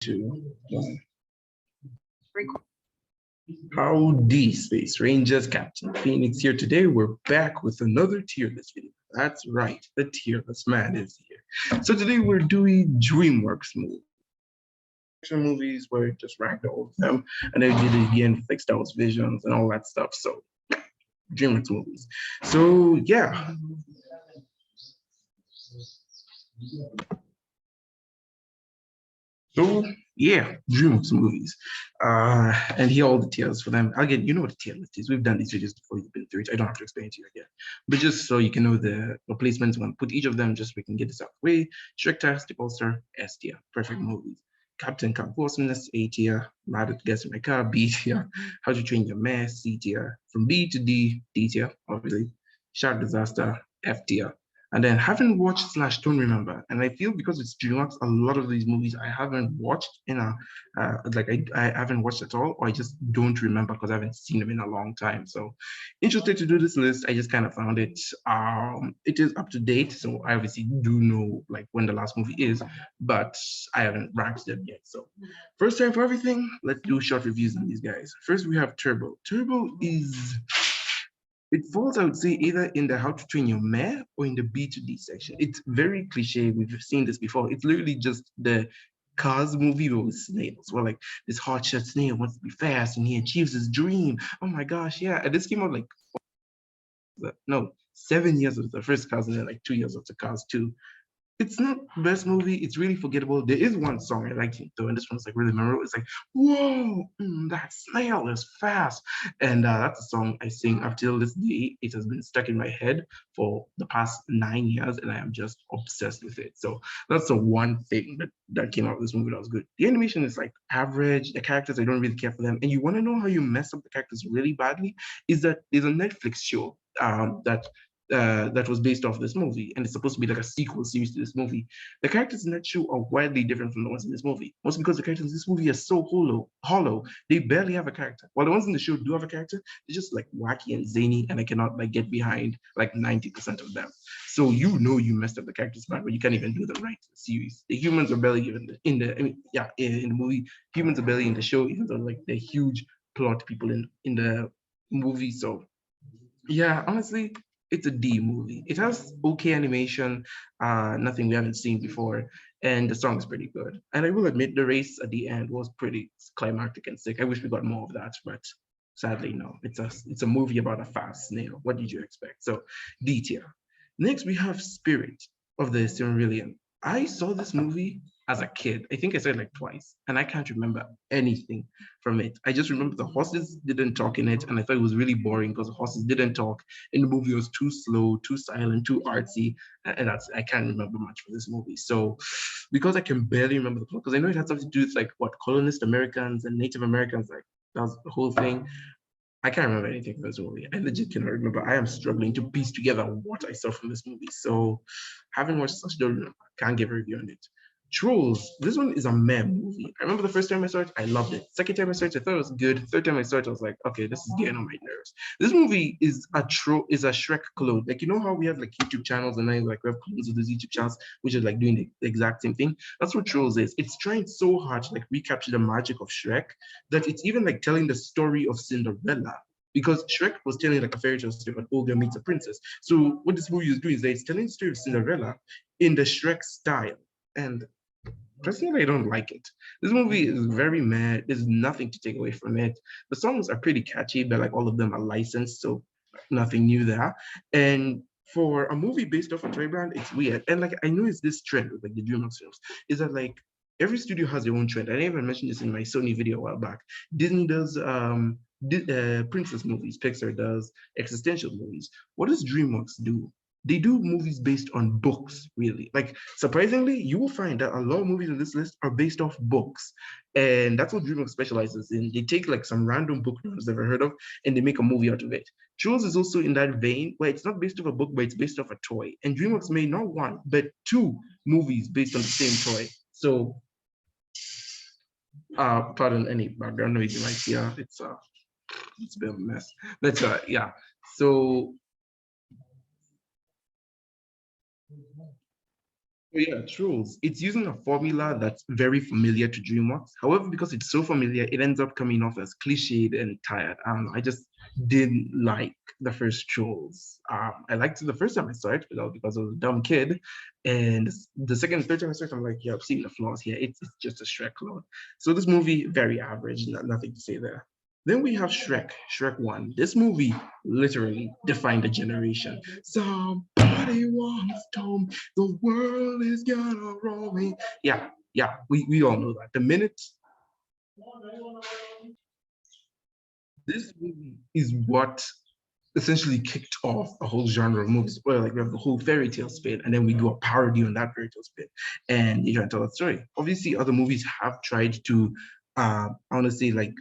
2, 1. Howdy, Space Rangers, Captain Phoenix here. Today, we're back with another tier list video. That's right, the tier list man is here. So today, we're doing Dreamworks movies where it just ranked all of them, and then we did it again, fixed out visions and all that stuff. So, Dreamworks movies. So, yeah. So yeah, Dreamworks movies. And here are all the tiers for them. Again, you know what a tier list is. We've done these videos before, you've been through it. I don't have to explain it to you again. But just so you can know the replacements, I'm going to put each of them just so we can get this out of the way. Shrek All-Star, S tier. Perfect movies. Captain Cup Awesomeness, A tier. Madagascar, My Car, B tier. How to Train Your Man, C tier. From B to D, D tier, obviously. Shark Disaster, F tier. And then haven't watched / don't remember. And I feel because it's Dreamworks, a lot of these movies I haven't watched in a, I haven't watched at all, or I just don't remember because I haven't seen them in a long time. So interested to do this list. I just kind of found it. It is up to date. So I obviously do know like when the last movie is, but I haven't ranked them yet. So first time for everything, let's do short reviews on these guys. First, we have Turbo. Turbo is... It falls, I would say, either in the How to Train Your Mare or in the B to D section. It's very cliche. We've seen this before. It's literally just the Cars movie with snails, where like this hotshot snail wants to be fast and he achieves his dream. Oh my gosh, yeah. And this came out like, no, 7 years of the first Cars and then like 2 years of the Cars 2. It's not the best movie. It's really forgettable. There is one song I like though, and this one's like really memorable. It's like, whoa, that snail is fast. And that's a song I sing up till this day. It has been stuck in my head for the past 9 years, and I am just obsessed with it. So that's the one thing that came out of this movie that was good. The animation is like average. The characters, I don't really care for them. And you want to know how you mess up the characters really badly? Is that there's a Netflix show that was based off this movie, and it's supposed to be like a sequel series to this movie. The characters in that show are wildly different from the ones in this movie. Mostly because the characters in this movie are so hollow. They barely have a character. While the ones in the show do have a character, they're just like wacky and zany, and I cannot like get behind like 90% of them. So you know you messed up the characters part, but you can't even do the right series. The humans are barely even in the movie. Humans are barely in the show, even though like they're huge plot people in the movie. So yeah, honestly, it's a D movie. It has okay animation, nothing we haven't seen before, and the song is pretty good. And I will admit the race at the end was pretty climactic and sick. I wish we got more of that, but sadly, no. It's a movie about a fast snail. What did you expect? So D tier. Next, we have Spirit of the Silmarillion. I saw this movie as a kid. I think I saw it like twice, and I can't remember anything from it. I just remember the horses didn't talk in it, and I thought it was really boring because the horses didn't talk, and the movie was too slow, too silent, too artsy, and I can't remember much from this movie. So, because I can barely remember the plot, because I know it had something to do with like what colonist Americans and Native Americans, like that was the whole thing. I can't remember anything from this movie. I legit cannot remember. I am struggling to piece together what I saw from this movie. So, having watched such, don't remember. Can't give a review on it. Trolls. This one is a meme movie. I remember the first time I saw it, I loved it. Second time I saw it, I thought it was good. Third time I saw it, I was like, okay, this is getting on my nerves. This movie is a Shrek clone. Like, you know how we have like YouTube channels and then like we have clones of those YouTube channels, which is like doing the exact same thing. That's what Trolls is. It's trying so hard to like recapture the magic of Shrek that it's even like telling the story of Cinderella. Because Shrek was telling like a fairy tale story about ogre meets a princess. So what this movie is doing is that it's telling the story of Cinderella in the Shrek style. And personally, I don't like it. This movie is very mad. There's nothing to take away from it. The songs are pretty catchy, but like all of them are licensed, so nothing new there. And for a movie based off a toy brand, it's weird. And like I know it's this trend with like the Dreamworks films, is that like every studio has their own trend. I even mentioned this in my Sony video a while back. Disney does princess movies, Pixar does existential movies. What does DreamWorks do? They do movies based on books, really. Like, surprisingly, you will find that a lot of movies on this list are based off books. And that's what DreamWorks specializes in. They take like some random book no's never heard of and they make a movie out of it. Trolls is also in that vein where it's not based off a book, but it's based off a toy. And DreamWorks made not one, but 2 movies based on the same toy. So, pardon any background noise you might hear. It's a bit of a mess. But yeah. So Oh yeah, Trolls. It's using a formula that's very familiar to DreamWorks. However, because it's so familiar, it ends up coming off as cliched and tired. I just didn't like the first Trolls. I liked it the first time I saw it, but that was because I was a dumb kid. And the second and third time I saw it, I'm like, yeah, I've seen the flaws here. It's just a Shrek clone. So this movie, very average, nothing to say there. Then we have Shrek, Shrek 1. This movie literally defined a generation. Somebody once told me the world is gonna roll me. Yeah, yeah, we all know that. The minute this movie is what essentially kicked off a whole genre of movies. Well, like we have the whole fairy tale spin, and then we do a parody on that fairy tale spin, and you try to tell a story. Obviously, other movies have tried to, I want to say, like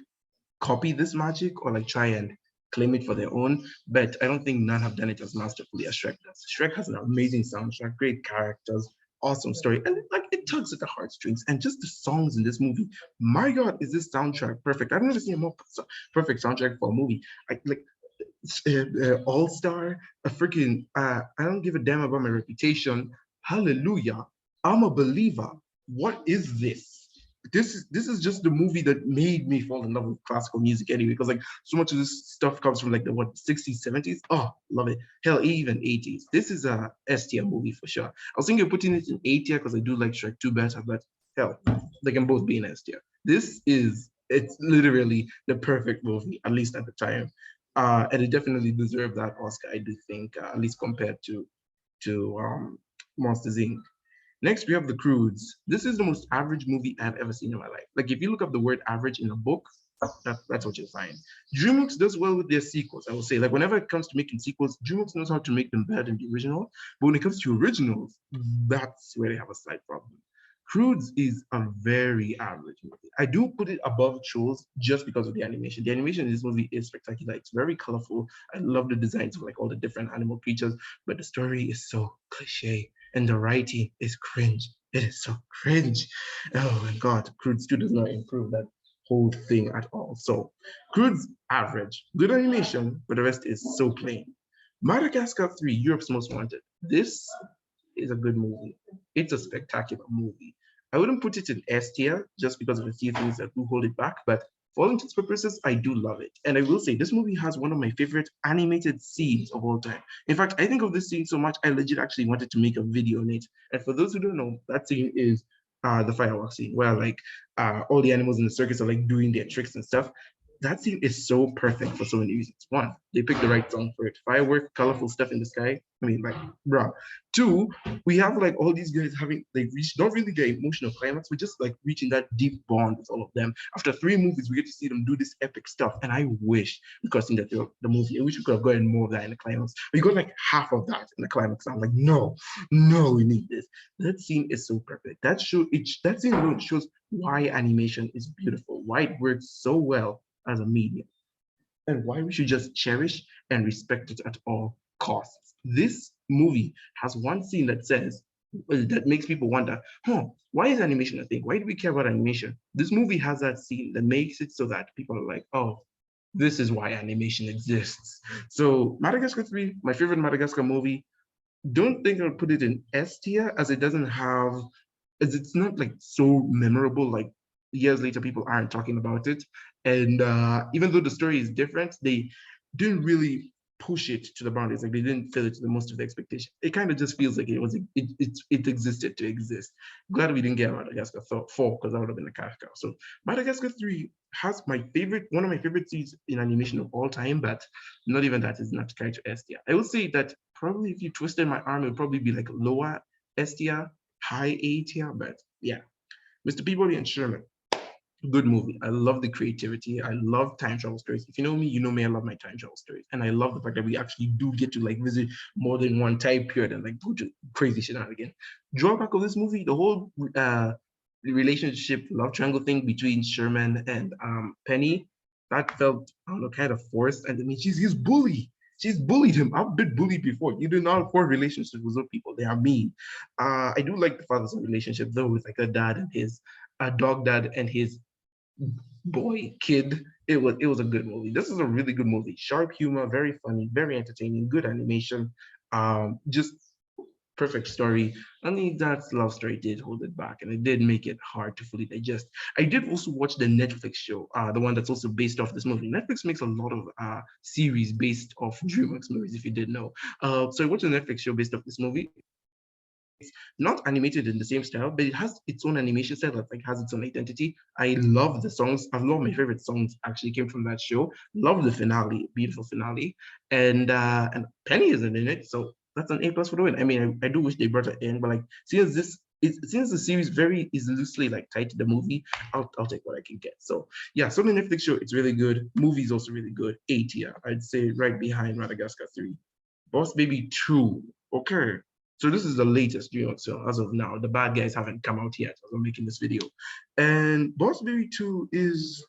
copy this magic or like try and claim it for their own, but I don't think none have done it as masterfully as Shrek does. Shrek has an amazing soundtrack, great characters, awesome story, and like it tugs at the heartstrings. And just the songs in this movie, my God, is this soundtrack perfect? I've never seen a more perfect soundtrack for a movie. I like All Star, a freaking I don't give a damn about my reputation. Hallelujah, I'm a believer. What is this? This is just the movie that made me fall in love with classical music anyway, because like so much of this stuff comes from like the what 60s, 70s. Oh, love it. Hell, even 80s. This is a S tier movie for sure. I was thinking of putting it in A tier because I do like Shrek 2 better, but hell, they can both be in S tier. It's literally the perfect movie, at least at the time. And it definitely deserved that Oscar, I do think, at least compared to Monsters Inc. Next, we have the Croods. This is the most average movie I've ever seen in my life. Like, if you look up the word average in a book, that's what you'll find. DreamWorks does well with their sequels, I will say. Like, whenever it comes to making sequels, DreamWorks knows how to make them better than the original. But when it comes to originals, that's where they have a slight problem. Croods is a very average movie. I do put it above Trolls just because of the animation. The animation in this movie is spectacular. It's very colorful. I love the designs of like all the different animal creatures, but the story is so cliche and the writing is cringe. It is so cringe. Oh my God, Croods 2 does not improve that whole thing at all. So Croods average, good animation, but the rest is so plain. Madagascar 3, Europe's Most Wanted. This is a good movie. It's a spectacular movie. I wouldn't put it in S tier just because of a few things that do hold it back, but for all intents and purposes, I do love it. And I will say, this movie has one of my favorite animated scenes of all time. In fact, I think of this scene so much, I legit actually wanted to make a video on it. And for those who don't know, that scene is the fireworks scene, where like all the animals in the circus are like doing their tricks and stuff. That scene is so perfect for so many reasons. One, they picked the right song for it. Firework, colorful stuff in the sky. I mean, like, bro. Two, we have like all these guys having like reached not really their emotional climax, but just like reaching that deep bond with all of them. After three movies, we get to see them do this epic stuff. And I wish we could have seen that the movie. I wish we could have gotten more of that in the climax. We got like half of that in the climax. I'm like, no, no, we need this. That scene is so perfect. That scene alone shows why animation is beautiful, why it works so well as a medium, and why we should just cherish and respect it at all costs. This movie has one scene that says, that makes people wonder, why is animation a thing? Why do we care about animation? This movie has that scene that makes it so that people are like, oh, this is why animation exists. So Madagascar 3, my favorite Madagascar movie, don't think I'll put it in S tier as it doesn't have, as it's not like so memorable. Like years later, people aren't talking about it, and even though the story is different, they didn't really push it to the boundaries. Like they didn't fill it to the most of the expectation. It kind of just feels like it existed to exist. Glad we didn't get Madagascar 4 because that would have been a cash cow. So Madagascar 3 has one of my favorite scenes in animation of all time, but not even that is not kind of S tier. I would say that probably if you twisted my arm, it would probably be like lower S tier, high A tier, but yeah. Mr. Peabody and Sherman, good movie. I love the creativity. I love time travel stories. If you know me, you know me. I love my time travel stories, and I love the fact that we actually do get to like visit more than one time period and like do crazy shit out again. Drawback of this movie, the whole relationship love triangle thing between Sherman and Penny, that felt I don't know kind of forced. And I mean, she's his bully. She's bullied him. I've been bullied before. You do not form relationships with those people. They are mean. I do like the father's relationship though, with like a dad and his a dog dad and his boy kid. It was a good movie. This is a really good movie. Sharp humor, very funny, very entertaining, good animation. Just perfect story. Only that love story did hold it back, and it did make it hard to fully digest. I did also watch the Netflix show, the one that's also based off this movie. Netflix makes a lot of series based off DreamWorks movies, if you did know. So I watched a Netflix show based off this movie. It's not animated in the same style, but it has its own animation style that like has its own identity. I love the songs. A lot of my favorite songs actually came from that show. Love the finale, beautiful finale, and Penny isn't in it, so that's an A plus for the win. I mean, I do wish they brought her in, but like since the series very is loosely like tied to the movie, I'll take what I can get. So yeah, so the Netflix show, it's really good. Movie's also really good. A tier, I'd say, right behind Madagascar 3. Boss Baby 2. Okay. So this is the latest Dreamworks film as of now. The bad guys haven't come out yet as I'm making this video. And Boss Baby 2 is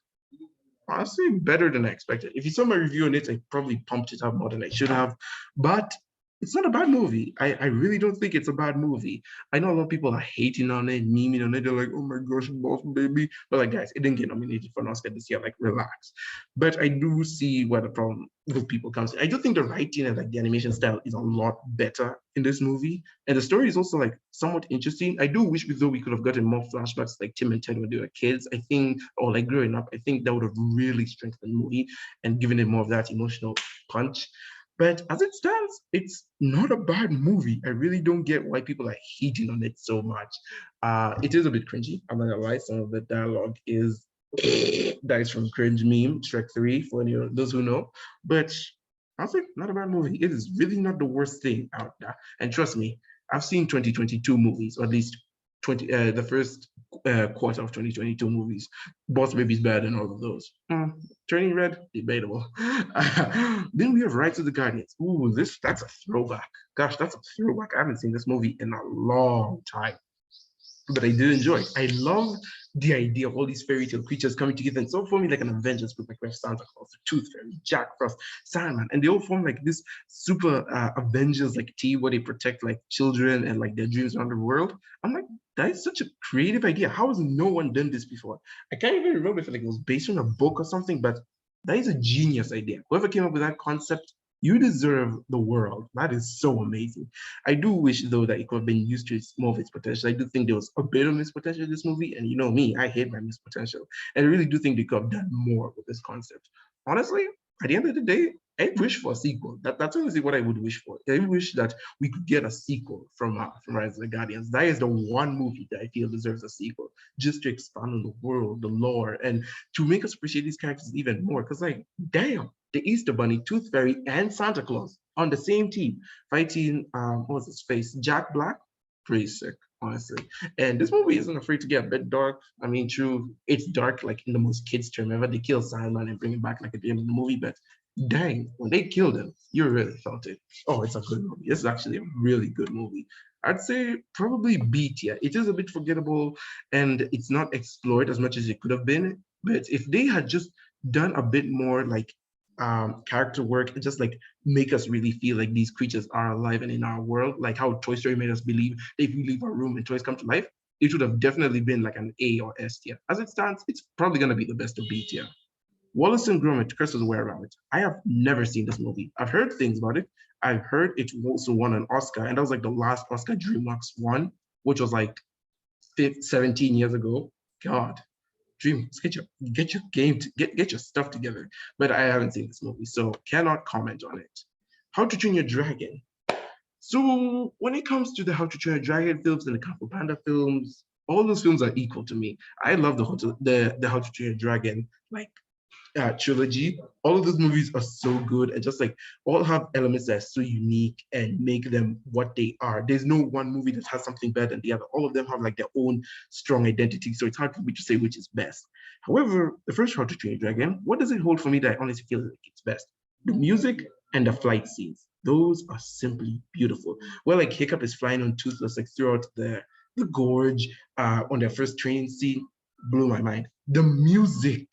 honestly better than I expected. If you saw my review on it, I probably pumped it up more than I should have. But it's not a bad movie. I really don't think it's a bad movie. I know a lot of people are hating on it, memeing on it. They're like, oh my gosh, Boss Baby. But like, guys, it didn't get nominated for an Oscar this year. Like, relax. But I do see where the problem with people comes in. I do think the writing and like the animation style is a lot better in this movie. And the story is also like somewhat interesting. I do wish though we could have gotten more flashbacks like Tim and Ted when they were kids. I think, or like growing up, I think that would have really strengthened the movie and given it more of that emotional punch. But as it stands, it's not a bad movie. I really don't get why people are hating on it so much. It is a bit cringy. I'm not gonna lie. Some of the dialogue is that is from cringe meme, Shrek 3, for any of those who know. But I think not a bad movie. It is really not the worst thing out there. And trust me, I've seen 2022 movies, or at least the first quarter of 2022 movies. Boss Baby's better than all of those. Turning Red, debatable. Then we have Rise of the Guardians. Ooh, that's a throwback. Gosh, that's a throwback. I haven't seen this movie in a long time, but I did enjoy it. I love the idea of all these fairy tale creatures coming together and so forming like an Avengers group, like we have Santa Claus, the Tooth Fairy, Jack Frost, Sandman, and they all form like this super Avengers like team where they protect like children and like their dreams around the world. I'm like, that is such a creative idea. How has no one done this before? I can't even remember if like it was based on a book or something, but that is a genius idea. Whoever came up with that concept, you deserve the world. That is so amazing. I do wish though that it could have been used to more of its potential. I do think there was a bit of missed potential in this movie, and you know me, I hate my missed potential. And I really do think they could have done more with this concept. Honestly, at the end of the day, I wish for a sequel. That's honestly what I would wish for. I wish that we could get a sequel from Rise of the Guardians. That is the one movie that I feel deserves a sequel, just to expand on the world, the lore, and to make us appreciate these characters even more. Because like, damn, the Easter Bunny, Tooth Fairy, and Santa Claus on the same team fighting what was his face? Jack Black? Pretty sick, honestly. And this movie isn't afraid to get a bit dark. I mean, true, it's dark like in the most kids term ever. They kill Simon and bring him back like at the end of the movie, but dang, when they killed him, you really felt it. Oh, it's a good movie. It's actually a really good movie. I'd say probably B tier. It is a bit forgettable and it's not explored as much as it could have been. But if they had just done a bit more like character work and just like make us really feel like these creatures are alive and in our world, like how Toy Story made us believe that if we leave our room and toys come to life, it would have definitely been like an A or S tier. As it stands, it's probably gonna be the best of B tier. Wallace and Gromit, Curse of the Were-Rabbit. I have never seen this movie. I've heard things about it. I've heard it also won an Oscar, and that was like the last Oscar DreamWorks won, which was like 17 years ago. God, DreamWorks, get your game get your stuff together. But I haven't seen this movie, so cannot comment on it. How to Train Your Dragon. So when it comes to the How to Train Your Dragon films and the Kung Fu Panda films, all those films are equal to me. I love the How to Train Your Dragon like trilogy. All of those movies are so good and just like all have elements that are so unique and make them what they are. There's no one movie that has something better than the other. All of them have like their own strong identity. So it's hard for me to say which is best. However, the first How to Train Your Dragon, what does it hold for me that I honestly feel like it's best? The music and the flight scenes. Those are simply beautiful. Well, like Hiccup is flying on Toothless like throughout the gorge on their first training scene blew my mind. The music,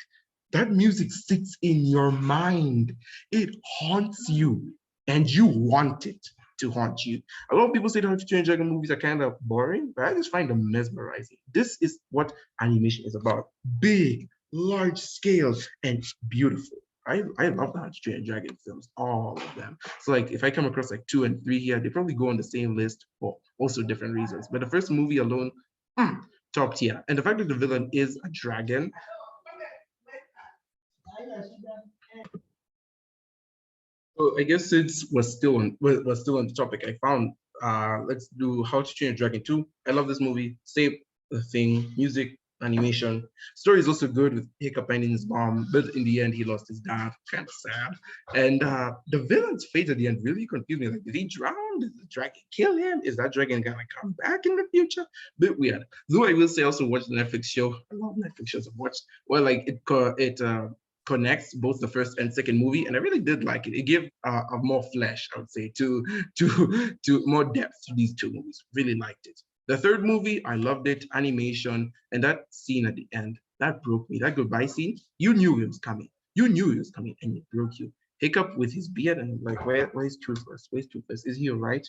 that music sits in your mind. It haunts you and you want it to haunt you. A lot of people say the How to Train Your Dragon movies are kind of boring, but I just find them mesmerizing. This is what animation is about. Big, large scale, and beautiful. I love the How to Train Your Dragon films, all of them. So like if I come across like 2 and 3 here, they probably go on the same list for also different reasons. But the first movie alone, top tier. And the fact that the villain is a dragon. So I guess since we're still on the topic, I found let's do How to Train Your Dragon 2. I love this movie. Same thing, music, animation. Story is also good with Hiccup finding his mom, but in the end he lost his dad. Kind of sad. And the villain's fate at the end really confused me. Like, did he drown? Did the dragon kill him? Is that dragon gonna come back in the future? Bit weird. Though I will say I also watched the Netflix show. I love Netflix shows I've watched. Well, like it connects both the first and second movie, and I really did like it. It gave a more flesh, I would say, to more depth to these two movies. Really liked it. The third movie, I loved it. Animation and that scene at the end that broke me. That goodbye scene, you knew it was coming. You knew it was coming, and it broke you. Hiccup with his beard and like, where's Toothless? Where's Toothless? Is he all right?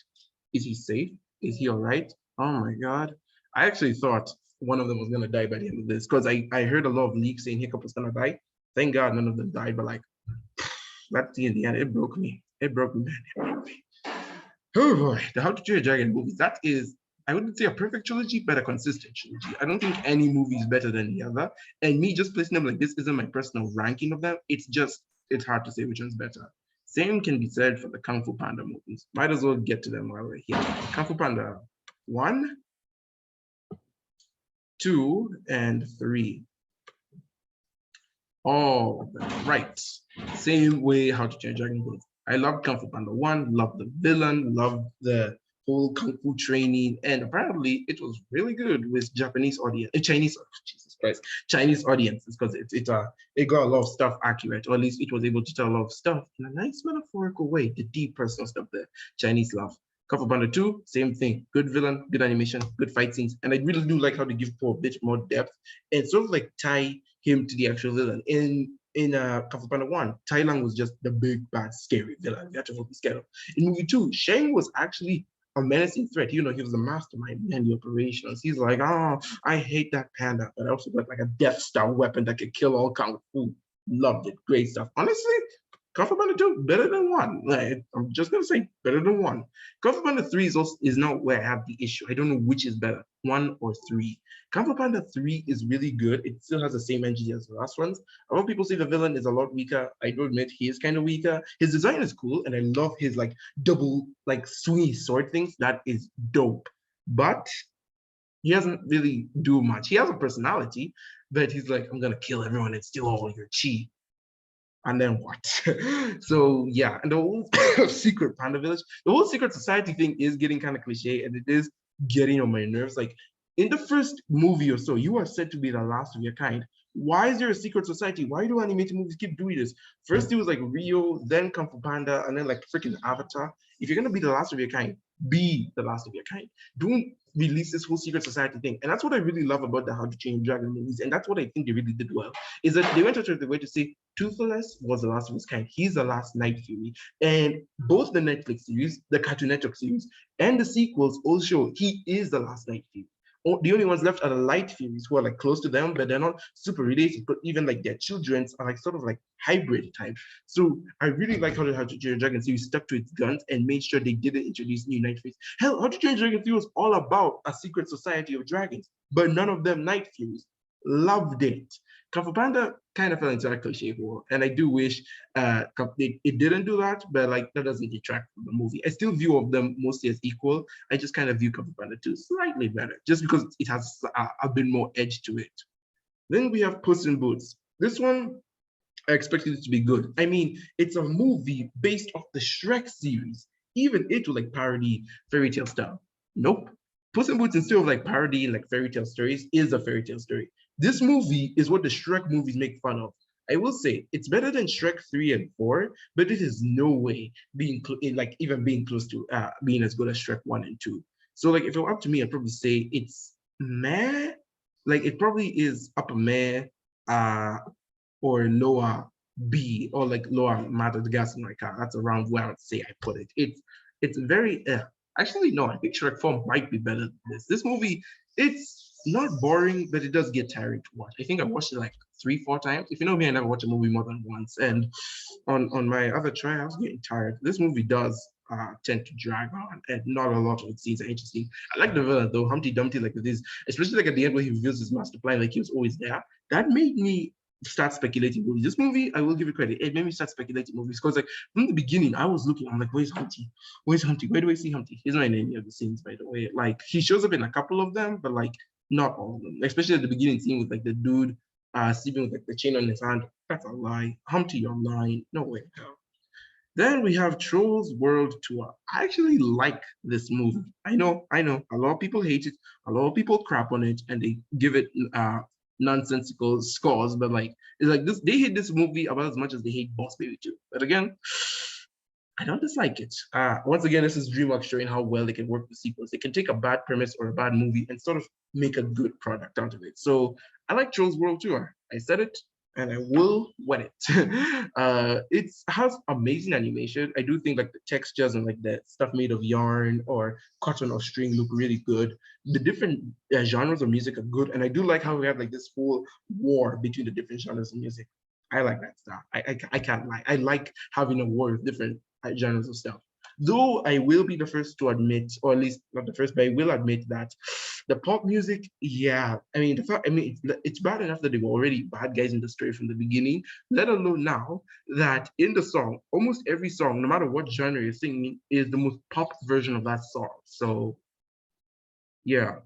Is he safe? Is he all right? Oh my God! I actually thought one of them was gonna die by the end of this because I heard a lot of leaks saying Hiccup was gonna die. Thank God none of them died, but like that scene in the end, it broke me. It broke me, man. It broke me. Oh boy, the How to Train Your Dragon movies. That is, I wouldn't say a perfect trilogy, but a consistent trilogy. I don't think any movie is better than the other. And me just placing them like this isn't my personal ranking of them. It's hard to say which one's better. Same can be said for the Kung Fu Panda movies. Might as well get to them while we're here. Kung Fu Panda 1, 2, and 3. All right. Same way How to Train Dragon goes. I love Kung Fu Panda 1, love the villain, love the whole Kung Fu training, and apparently it was really good with Japanese audience, Jesus Christ, Chinese audiences, because it got a lot of stuff accurate, or at least it was able to tell a lot of stuff in a nice metaphorical way, the deep personal stuff the Chinese love. Kung Fu Panda 2, same thing. Good villain, good animation, good fight scenes. And I really do like how they give Po a bit more depth and sort of like tie him to the actual villain. In Kung Fu Panda 1, Tai Lang was just the big, bad, scary villain you had to be scared of. In movie 2, Shang was actually a menacing threat. You know, he was the mastermind behind the operations. He's like, oh, I hate that panda, but I also got like a Death Star weapon that could kill all Kung Fu. Loved it. Great stuff. Honestly, Kung Fu Panda 2, better than 1. Like, I'm just gonna say better than 1. Kung Fu Panda 3 is not where I have the issue. I don't know which is better, 1 or 3. Kung Fu Panda 3 is really good. It still has the same energy as the last ones. A lot of people say the villain is a lot weaker. I do admit he is kind of weaker. His design is cool, and I love his like double like swingy sword things. That is dope. But he doesn't really do much. He has a personality, but he's like, I'm gonna kill everyone and steal all your chi. And then what? So yeah, and the whole secret panda village, the whole secret society thing is getting kind of cliche, and it is getting on my nerves. Like in the first movie or so, you are said to be the last of your kind. Why is there a secret society? Why do animated movies keep doing this? First it was like Rio, then Kung Fu Panda, and then like freaking Avatar. If you're gonna be the last of your kind, be the last of your kind. Don't release this whole secret society thing. And that's what I really love about the How to Train Dragon movies. And that's what I think they really did well. Is that they went out of the way to say Toothless was the last of his kind. He's the last Night Fury. And both the Netflix series, the Cartoon Network series, and the sequels all show he is the last Night Fury. The only ones left are the Light Furies who are like close to them, but they're not super related. But even like their children's are like sort of like hybrid type. So I really like how the How to Train Your Dragon series stuck to its guns and made sure they didn't introduce new Night Furies. Hell, How to Train Your Dragon 3 was all about a secret society of dragons, but none of them Night Furies. Loved it. Kung Fu Panda kind of fell into that cliche hole, and I do wish it didn't do that, but like that doesn't detract from the movie. I still view of them mostly as equal. I just kind of view Kung Fu Panda 2 slightly better, just because it has a bit more edge to it. Then we have Puss in Boots. This one, I expected it to be good. I mean, it's a movie based off the Shrek series. Even it will like parody fairy tale style. Nope. Puss in Boots, instead of like parodying like fairy tale stories, is a fairy tale story. This movie is what the Shrek movies make fun of. I will say it's better than Shrek 3 and 4, but it is no way like even being close to being as good as Shrek 1 and 2. So like if it were up to me, I'd probably say it's meh. Like it probably is upper meh or lower B or like lower Madagascar. That's around where I would say I put it. It's very actually no, I think Shrek 4 might be better than this. This movie, it's not boring, but it does get tiring to watch. I think I watched it like 3, 4 times. If you know me, I never watch a movie more than once. And on my other try, I was getting tired. This movie does tend to drag on, and not a lot of its scenes are interesting. I like the villain though, Humpty Dumpty, like this, especially like at the end where he reveals his master plan, like he was always there. That made me start speculating movies. This movie, I will give it credit. It made me start speculating movies because like from the beginning, I was looking, I'm like, where's Humpty? Where's Humpty? Where do I see Humpty? He's not in any of the scenes, by the way. Like he shows up in a couple of them, but like not all of them. Especially at the beginning scene with like the dude sleeping with like the chain on his hand. That's a lie. Humpty, you're lying. No way. Then we have Trolls World Tour. I actually like this movie. I know, a lot of people hate it, a lot of people crap on it, and they give it nonsensical scores. But like, it's like this, they hate this movie about as much as they hate Boss Baby too. But again, I don't dislike it. Once again, this is Dreamworks showing how well they can work with sequels. They can take a bad premise or a bad movie and sort of make a good product out of it. So I like Trolls World Tour. I said it, and I will wet it. It has amazing animation. I do think like the textures and like the stuff made of yarn or cotton or string look really good. The different genres of music are good, and I do like how we have like this whole war between the different genres of music. I like that stuff. I can't lie. I like having a war with different genres of stuff. Though I will be the first to admit, or at least not the first, but I will admit that the pop music, yeah, I mean, it's bad enough that they were already bad guys in the story from the beginning, let alone now that in the song, almost every song, no matter what genre you're singing, is the most pop version of that song. So, yeah,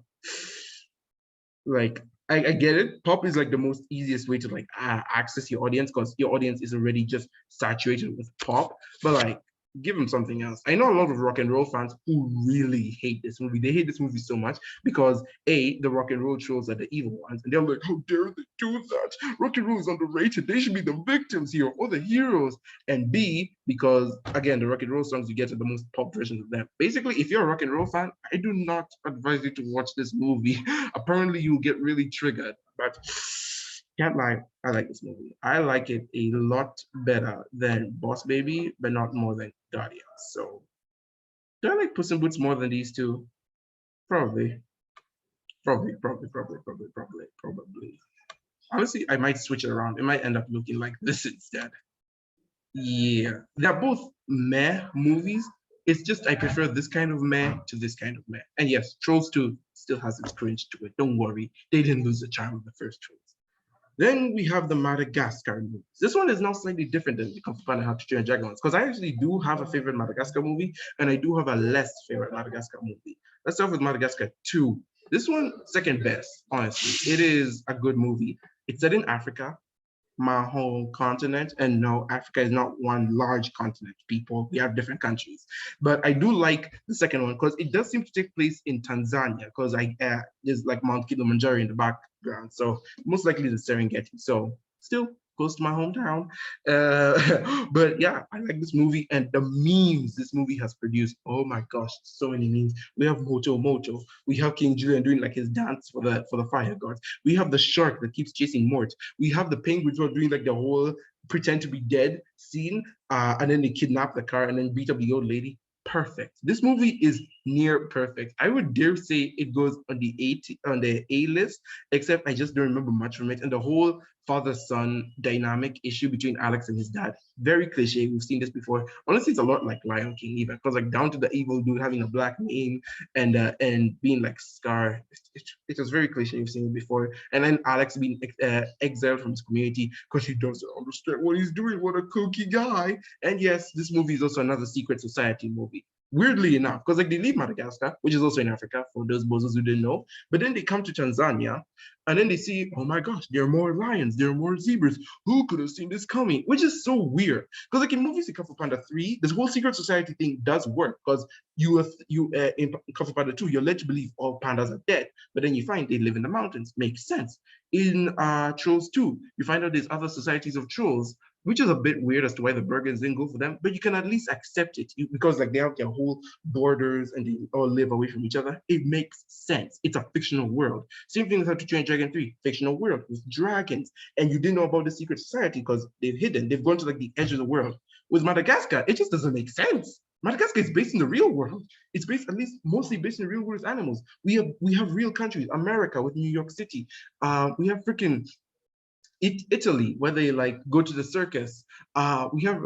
like I get it. Pop is like the most easiest way to like access your audience because your audience is already just saturated with pop. But like give them something else. I know a lot of rock and roll fans who really hate this movie. They hate this movie so much because A, the rock and roll trolls are the evil ones, and they're like, how dare they do that? Rock and roll is underrated. They should be the victims here or the heroes. And B, because again, the rock and roll songs you get are the most pop versions of them. Basically, if you're a rock and roll fan, I do not advise you to watch this movie. Apparently, you'll get really triggered. But can't lie, I like this movie. I like it a lot better than Boss Baby, but not more than Guardians. So, do I like Puss and Boots more than these two? Probably. Probably. Honestly, I might switch it around. It might end up looking like this instead. Yeah, they're both meh movies. It's just I prefer this kind of meh to this kind of meh. And yes, Trolls 2 still has its cringe to it. Don't worry, they didn't lose the charm of the first Trolls. Then we have the Madagascar movies. This one is now slightly different than the Kung Fu Panda How to Train Dragon because I actually do have a favorite Madagascar movie and I do have a less favorite Madagascar movie. Let's start with Madagascar 2. This one, second best, honestly. It is a good movie. It's set in Africa, my whole continent. And no, Africa is not one large continent, people. We have different countries. But I do like the second one because it does seem to take place in Tanzania because there's like Mount Kilimanjaro in the background. So most likely the Serengeti. So still close to my hometown. But yeah, I like this movie and the memes this movie has produced. Oh my gosh, so many memes. We have Moto. We have King Julian doing like his dance for the fire gods. We have the shark that keeps chasing Mort. We have the penguins who are doing like the whole pretend to be dead scene, and then they kidnap the car and then beat up the old lady. Perfect. This movie is near perfect. I would dare say it goes on the A list, except I just don't remember much from it. And the whole father-son dynamic issue between Alex and his dad, very cliche. We've seen this before. Honestly, it's a lot like Lion King, even because like down to the evil dude having a black name and being like Scar. It was very cliche. We've seen it before. And then Alex being exiled from his community because he doesn't understand what he's doing. What a kooky guy. And yes, this movie is also another secret society movie. Weirdly enough, because like they leave Madagascar, which is also in Africa, for those bozos who didn't know, but then they come to Tanzania, and then they see, oh my gosh, there are more lions, there are more zebras. Who could have seen this coming? Which is so weird, because like in movies like Kung Fu Panda 3, this whole secret society thing does work, because in Kung Fu Panda 2, you're led to believe all pandas are dead, but then you find they live in the mountains. Makes sense. In Trolls 2, you find out there's other societies of trolls, which is a bit weird as to why the Burgers didn't go for them, but you can at least accept it because like they have their whole borders and they all live away from each other. It makes sense. It's a fictional world. Same thing with How to Train Dragon 3, fictional world with dragons. And you didn't know about the secret society because they've hidden. They've gone to like the edge of the world. With Madagascar, it just doesn't make sense. Madagascar is based in the real world. It's based, at least mostly based in the real world animals. We have real countries, America with New York City. We have freaking Italy, where they like go to the circus. We have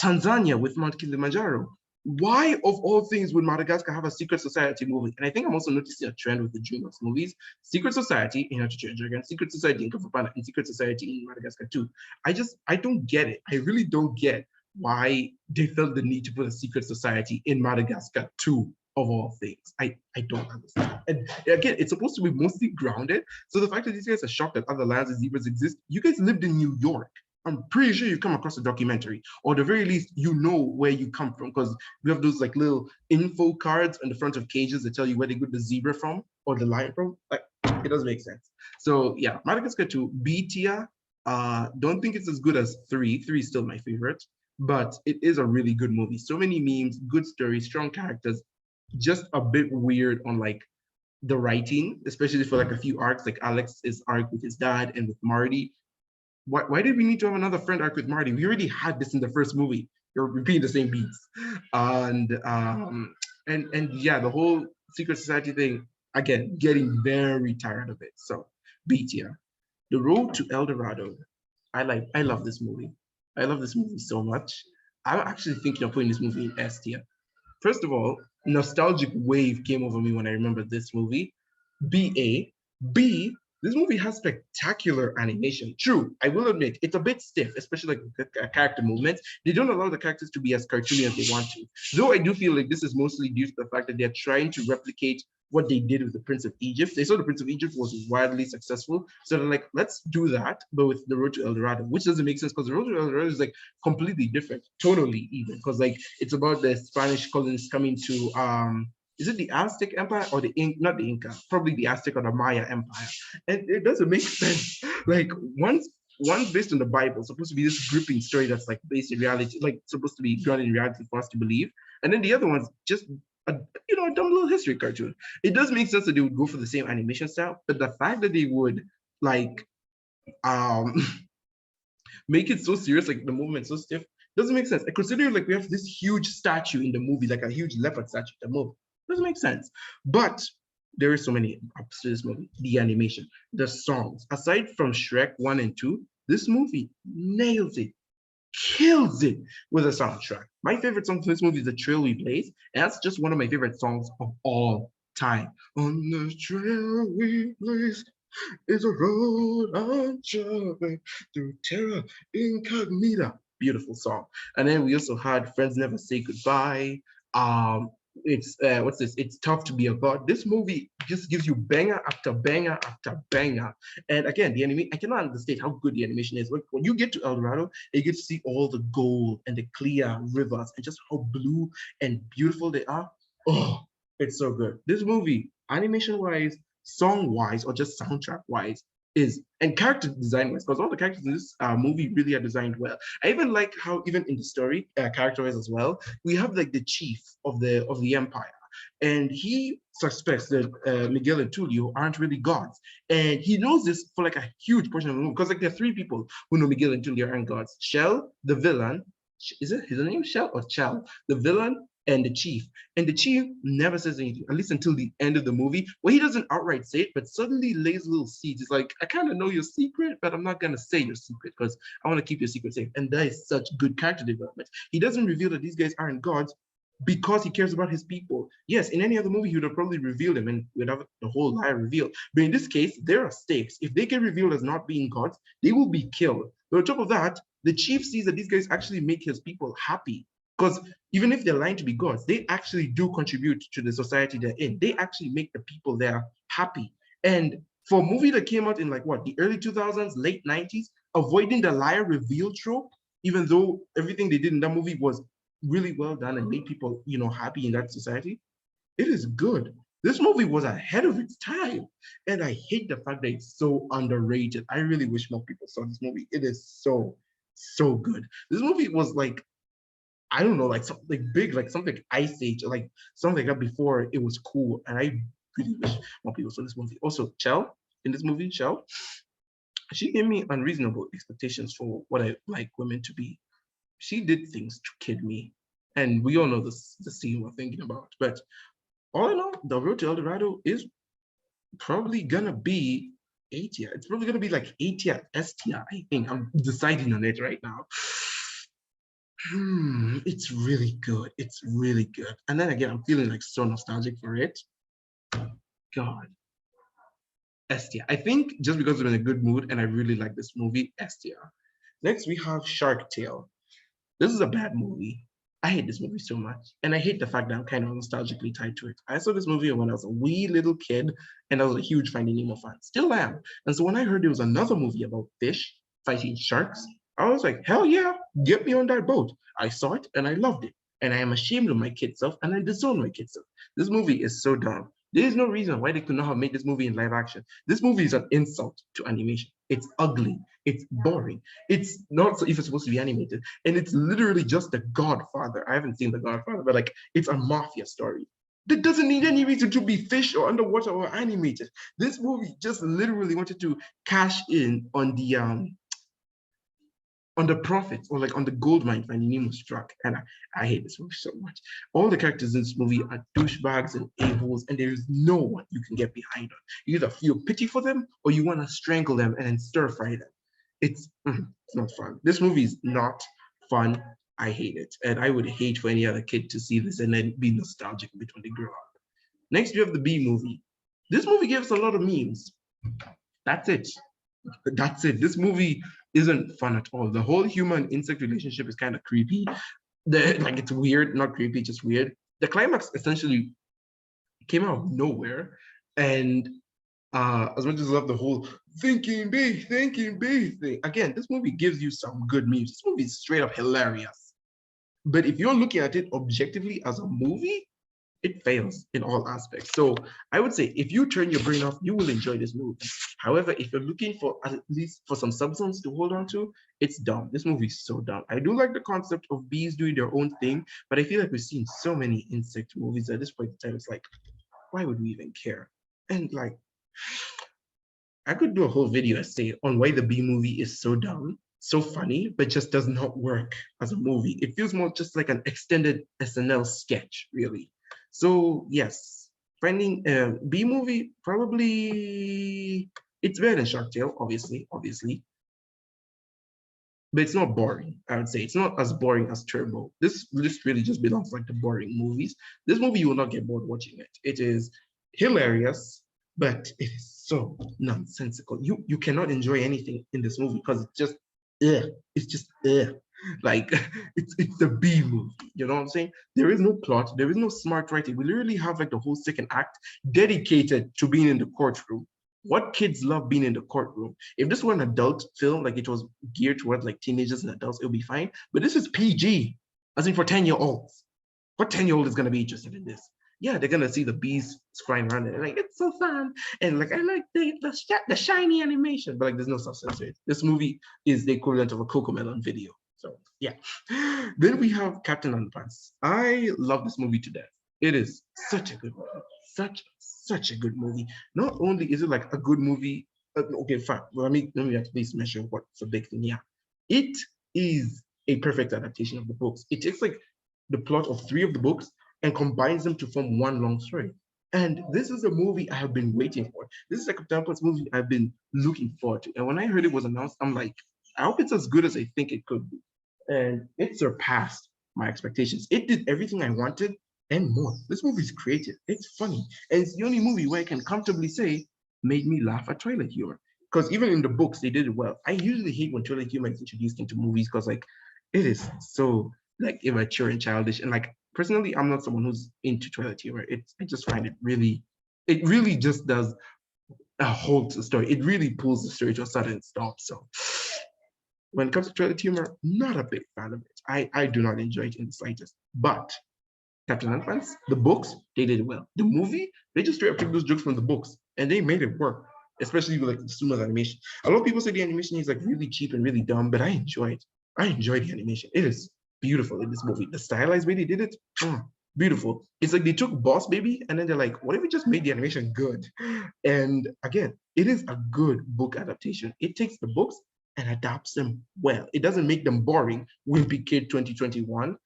Tanzania with Mount Kilimanjaro. Why, of all things, would Madagascar have a secret society movie? And I think I'm also noticing a trend with the Dreamworks movies. Secret Society in How to Train Your Dragon, Secret Society in Kung Fu Panda, and Secret Society in Madagascar too. I don't get it. I really don't get why they felt the need to put a secret society in Madagascar too, of all things. I don't understand. And again, it's supposed to be mostly grounded. So the fact that these guys are shocked that other lands and zebras exist, you guys lived in New York. I'm pretty sure you come across a documentary, or at the very least, you know where you come from, because we have those like little info cards on the front of cages that tell you where they got the zebra from or the lion from. Like, it doesn't make sense. So yeah, Madagascar 2, B tier. Don't think it's as good as 3. 3 is still my favorite, but it is a really good movie. So many memes, good story, strong characters, just a bit weird on like the writing, especially for like a few arcs, like Alex's arc with his dad and with Marty. Why did we need to have another friend arc with Marty? We already had this in the first movie. You're repeating the same beats. And yeah, the whole secret society thing, again, getting very tired of it. So B tier. The Road to El Dorado. I love this movie. I love this movie so much. I'm actually thinking of putting this movie in S tier. First of all, nostalgic wave came over me when I remembered this movie. BA. B, this movie has spectacular animation. True, I will admit, it's a bit stiff, especially like the character movements. They don't allow the characters to be as cartoony as they want to. Though I do feel like this is mostly due to the fact that they're trying to replicate what they did with the Prince of Egypt. They saw the Prince of Egypt was wildly successful. So they're like, let's do that, but with the Road to El Dorado, which doesn't make sense because the Road to El Dorado is like completely different, totally even, because like it's about the Spanish colonists coming to is it the Aztec Empire or the not the Inca, probably the Aztec or the Maya Empire. And it doesn't make sense. Like one's based on the Bible, supposed to be this gripping story that's like based in reality, like supposed to be grounded in reality for us to believe. And then the other one's just a a dumb little history cartoon. It does make sense that they would go for the same animation style, but the fact that they would like um make it so serious, like the movement so stiff, doesn't make sense. And considering like we have this huge statue in the movie, like a huge leopard statue in the movie, doesn't make sense. But there is so many ups to this movie. The animation, the songs. Aside from Shrek 1 and 2, this movie nails it, kills it with a soundtrack. My favorite song from this movie is The Trail We Blaze, and that's just one of my favorite songs of all time. On the trail we blaze is a road I'm traveling through terra incognita. Beautiful song. And then we also had Friends Never Say Goodbye. It's what's this? It's Tough to Be a God. This movie just gives you banger after banger after banger. And again, the anime, I cannot understate how good the animation is. When you get to El Dorado, you get to see all the gold and the clear rivers and just how blue and beautiful they are. Oh, it's so good. This movie, animation wise, song wise, or just soundtrack wise, is and character design wise, because all the characters in this movie really are designed well. I even like how even in the story, character wise as well, we have like the chief of the empire, and he suspects that Miguel and Tulio aren't really gods, and he knows this for like a huge portion of the movie because like there are 3 people who know Miguel and Tulio aren't gods: Shell, the villain. Is it his name Shell or Chell? The villain and the chief. And the chief never says anything, at least until the end of the movie, where he doesn't outright say it, but suddenly lays little seeds. It's like, I kind of know your secret, but I'm not going to say your secret because I want to keep your secret safe. And that is such good character development. He doesn't reveal that these guys aren't gods because he cares about his people. Yes, in any other movie, he would have probably revealed them and would have the whole lie revealed. But in this case, there are stakes. If they get revealed as not being gods, they will be killed. But on top of that, the chief sees that these guys actually make his people happy. Because even if they're lying to be gods, they actually do contribute to the society they're in. They actually make the people there happy. And for a movie that came out in like what, the early 2000s, late 90s, avoiding the liar reveal trope, even though everything they did in that movie was really well done and made people, happy in that society, it is good. This movie was ahead of its time. And I hate the fact that it's so underrated. I really wish more people saw this movie. It is so, so good. This movie was like, I don't know, like something big, like something Ice Age, like something like that before it was cool. And I really wish more people saw this movie. Also, Chell in this movie, Chell, she gave me unreasonable expectations for what I like women to be. she did things to kid me. And we all know this the scene we're thinking about. But all in all, the road to El Dorado is probably gonna be A tier. It's probably gonna be like A tier, S tier. I think I'm deciding on it right now. It's really good. It's really good. And then again, I'm feeling like so nostalgic for it. God. S tier. I think just because I'm in a good mood and I really like this movie, S tier. Next, we have Shark Tale. This is a bad movie. I hate this movie so much. And I hate the fact that I'm kind of nostalgically tied to it. I saw this movie when I was a wee little kid and I was a huge Finding Nemo fan. Still am. And so when I heard there was another movie about fish fighting sharks, I was like, hell yeah, get me on that boat. I saw it and I loved it. And I am ashamed of my kid self and I disown my kid self. This movie is so dumb. There is no reason why they could not have made this movie in live action. This movie is an insult to animation. It's ugly. It's boring. It's not even supposed to be animated. And it's literally just The Godfather. I haven't seen The Godfather, but like it's a mafia story. That doesn't need any reason to be fish or underwater or animated. This movie just literally wanted to cash in on the profits or like on the gold mine Finding Nemo struck. And I hate this movie so much. All the characters in this movie are douchebags and a-holes, and there is no one you can get behind on. You either feel pity for them or you want to strangle them and then stir fry them. It's not fun. This movie is not fun. I hate it. And I would hate for any other kid to see this and then be nostalgic a bit when they grow up. Next, we have the B movie. This movie gives a lot of memes. That's it. That's it. This movie isn't fun at all. The whole human insect relationship is kind of creepy. Like it's weird, not creepy, just weird. The climax essentially came out of nowhere. And as much as I love the whole thinking big thing, again, this movie gives you some good memes. This movie is straight up hilarious. But if you're looking at it objectively as a movie, it fails in all aspects. So I would say if you turn your brain off, you will enjoy this movie. However, if you're looking for at least for some substance to hold on to, it's dumb. This movie is so dumb. I do like the concept of bees doing their own thing, but I feel like we've seen so many insect movies at this point in time. It's like, why would we even care? And like, I could do a whole video essay on why the bee movie is so dumb, so funny, but just does not work as a movie. It feels more just like an extended SNL sketch, really. So yes, finding B movie probably it's better than Shark Tale, obviously, but it's not boring. I would say it's not as boring as Turbo. This really just belongs like the boring movies. This movie you will not get bored watching it. It is hilarious, but it is so nonsensical. You cannot enjoy anything in this movie because it's just it's just like it's the B movie, you know what I'm saying? There is no plot, there is no smart writing. We literally have like the whole second act dedicated to being in the courtroom. What kids love being in the courtroom? If this were an adult film, like it was geared towards like teenagers and adults, it'll be fine. But this is PG, as in for 10-year-olds. What 10-year-old is gonna be interested in this? Yeah, they're gonna see the bees flying around and like it's so fun, and like I like the shiny animation, but like there's no substance to it. This movie is the equivalent of a Cocomelon video. So yeah. Then we have Captain Underpants. I love this movie to death. It is such a good movie, such a good movie. Not only is it like a good movie, okay, fine. Well, let me at least mention what's a big thing here. It is a perfect adaptation of the books. It takes like the plot of 3 of the books and combines them to form one long story. And this is a movie I have been waiting for. This is like a Underpants movie I've been looking forward to. And when I heard it was announced, I'm like, I hope it's as good as I think it could be. And it surpassed my expectations. It did everything I wanted and more. This movie is creative. It's funny. And it's the only movie where I can comfortably say made me laugh at toilet humor. Because even in the books, they did it well. I usually hate when toilet humor is introduced into movies because like it is so like immature and childish. And like personally, I'm not someone who's into toilet humor. I just find it really just does a whole story. It really pulls the story to a sudden stop. So when it comes to toilet humor, not a big fan of it. I do not enjoy it in the slightest. But Captain Underpants, the books, they did well. The movie, they just straight up took those jokes from the books and they made it work, especially with like the Suma's animation. A lot of people say the animation is like really cheap and really dumb, but I enjoy it. I enjoy the animation. It is beautiful in this movie. The stylized way they did it, beautiful. It's like they took Boss Baby and then they're like, what if we just made the animation good? And again, it is a good book adaptation. It takes the books and adapts them well. It doesn't make them boring. Wimpy Kid 2021.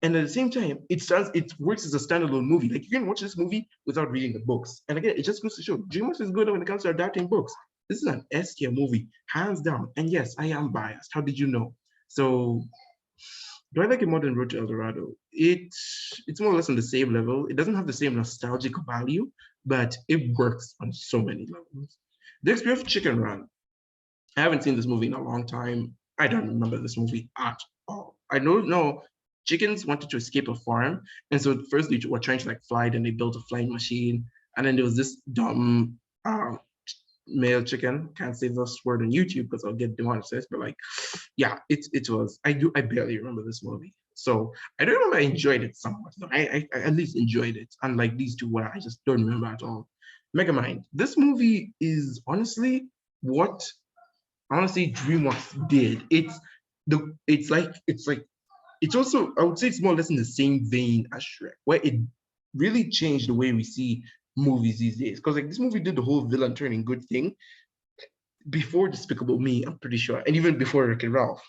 And at the same time, it works as a standalone movie. Like you can watch this movie without reading the books. And again, it just goes to show Dreamworks is good when it comes to adapting books. This is an S tier movie, hands down. And yes, I am biased. How did you know? So do I like it more than Road to El Dorado? It's more or less on the same level. It doesn't have the same nostalgic value, but it works on so many levels. The experience of Chicken Run. I haven't seen this movie in a long time. I don't remember this movie at all. I don't know. Chickens wanted to escape a farm, and so first they were trying to like fly. Then they built a flying machine, and then there was this dumb male chicken. Can't say this word on YouTube because I'll get demonetized. But like, yeah, it was. I barely remember this movie, so I don't remember I enjoyed it somewhat. I at least enjoyed it, unlike these two where I just don't remember at all. Megamind. This movie is what honestly DreamWorks did. It's also, I would say it's more or less in the same vein as Shrek, where it really changed the way we see movies these days. Because like this movie did the whole villain turning good thing before Despicable Me, I'm pretty sure, and even before Rick and Ralph.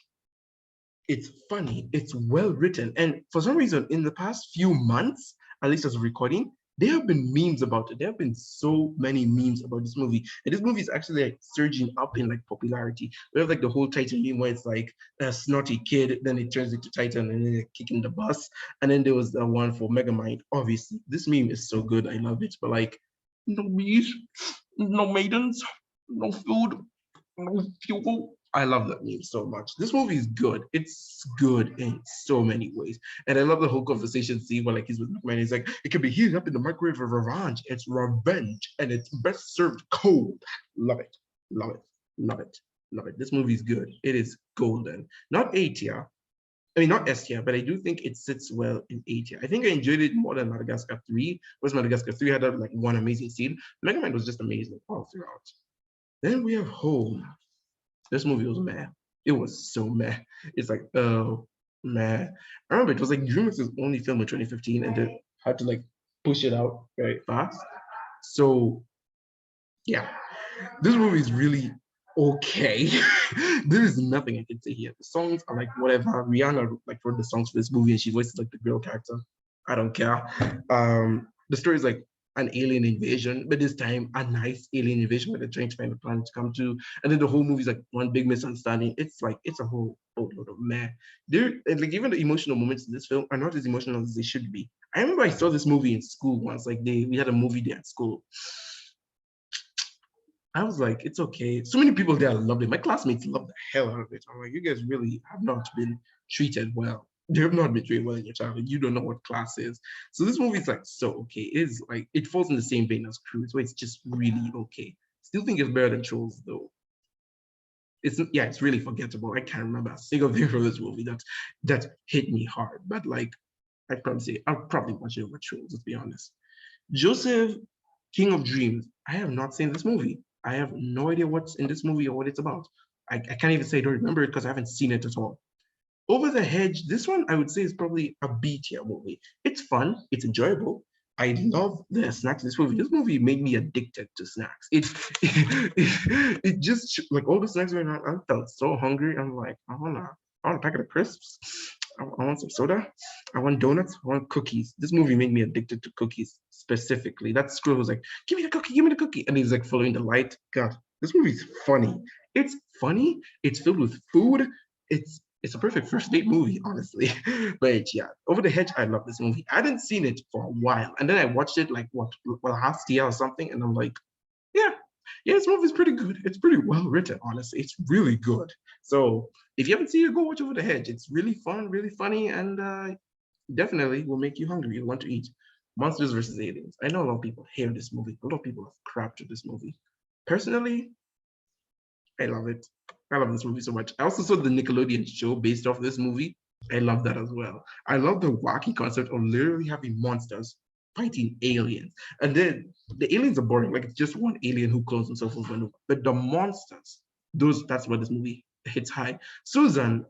It's funny, it's well written, and for some reason, in the past few months, at least as a recording, there have been memes about it. There have been so many memes about this movie, and this movie is actually like surging up in like popularity. We have like the whole Titan meme where it's like a snotty kid, then it turns into Titan, and then they're kicking the bus. And then there was the one for Megamind. Obviously, this meme is so good, I love it. But like, no bees, no maidens, no food, no fuel. I love that meme so much. This movie is good. It's good in so many ways. And I love the whole conversation scene where like he's with McMahon. He's like, it can be heated up in the microwave of revenge. It's revenge and it's best served cold. Love it. Love it. Love it. Love it. This movie is good. It is golden. Not A tier. I mean, not S tier, but I do think it sits well in A tier. I think I enjoyed it more than Madagascar 3. Whereas Madagascar 3 had like one amazing scene. Megamind was just amazing all throughout. Then we have Home. This movie was meh. It was so meh. It's like, oh, meh. I remember it was like Dreamworks' only film in 2015 and they had to like push it out very fast. So, yeah, this movie is really okay. There is nothing I can say here. The songs are like whatever. Rihanna like wrote the songs for this movie and she voiced like the girl character. I don't care. The story is like an alien invasion, but this time a nice alien invasion where they're trying to find a planet to come to. And then the whole movie is like one big misunderstanding. It's like it's a whole boatload of meh. There, like even the emotional moments in this film are not as emotional as they should be. I remember I saw this movie in school once. Like we had a movie day at school. I was like, it's okay. So many people there loved it. My classmates loved the hell out of it. I'm like, you guys really have not been treated well. You have not been treated well in your childhood. You don't know what class is. So this movie is like so okay. It is like it falls in the same vein as Croods, where it's just really okay. Still think it's better than Trolls though. It's really forgettable. I can't remember a single thing from this movie that hit me hard. But like I'd probably say I'll probably watch it over Trolls, let's be honest. Joseph, King of Dreams. I have not seen this movie. I have no idea what's in this movie or what it's about. I can't even say I don't remember it because I haven't seen it at all. Over the Hedge, this one I would say is probably a B tier movie. It's fun, it's enjoyable. I love the snacks in this movie. This movie made me addicted to snacks. It just like all the snacks going on. I felt so hungry. I'm like, I want a packet of crisps. I want some soda. I want donuts. I want cookies. This movie made me addicted to cookies specifically. That squirrel was like, give me the cookie, give me the cookie. And he's like following the light. God, this movie's funny. It's funny. It's filled with food. It's a perfect first date movie, honestly. But yeah, Over the Hedge, I love this movie. I hadn't seen it for a while. And then I watched it like what last year or something. And I'm like, yeah, this movie's pretty good. It's pretty well written, honestly. It's really good. So if you haven't seen it, go watch Over the Hedge. It's really fun, really funny, and definitely will make you hungry. You'll want to eat. Monsters versus Aliens. I know a lot of people hate this movie. A lot of people have crapped to this movie. Personally, I love it. I love this movie so much. I also saw the Nickelodeon show based off this movie. I love that as well. I love the wacky concept of literally having monsters fighting aliens. And then the aliens are boring. Like it's just one alien who clones himself over and over. But the monsters, that's where this movie hits high. Susan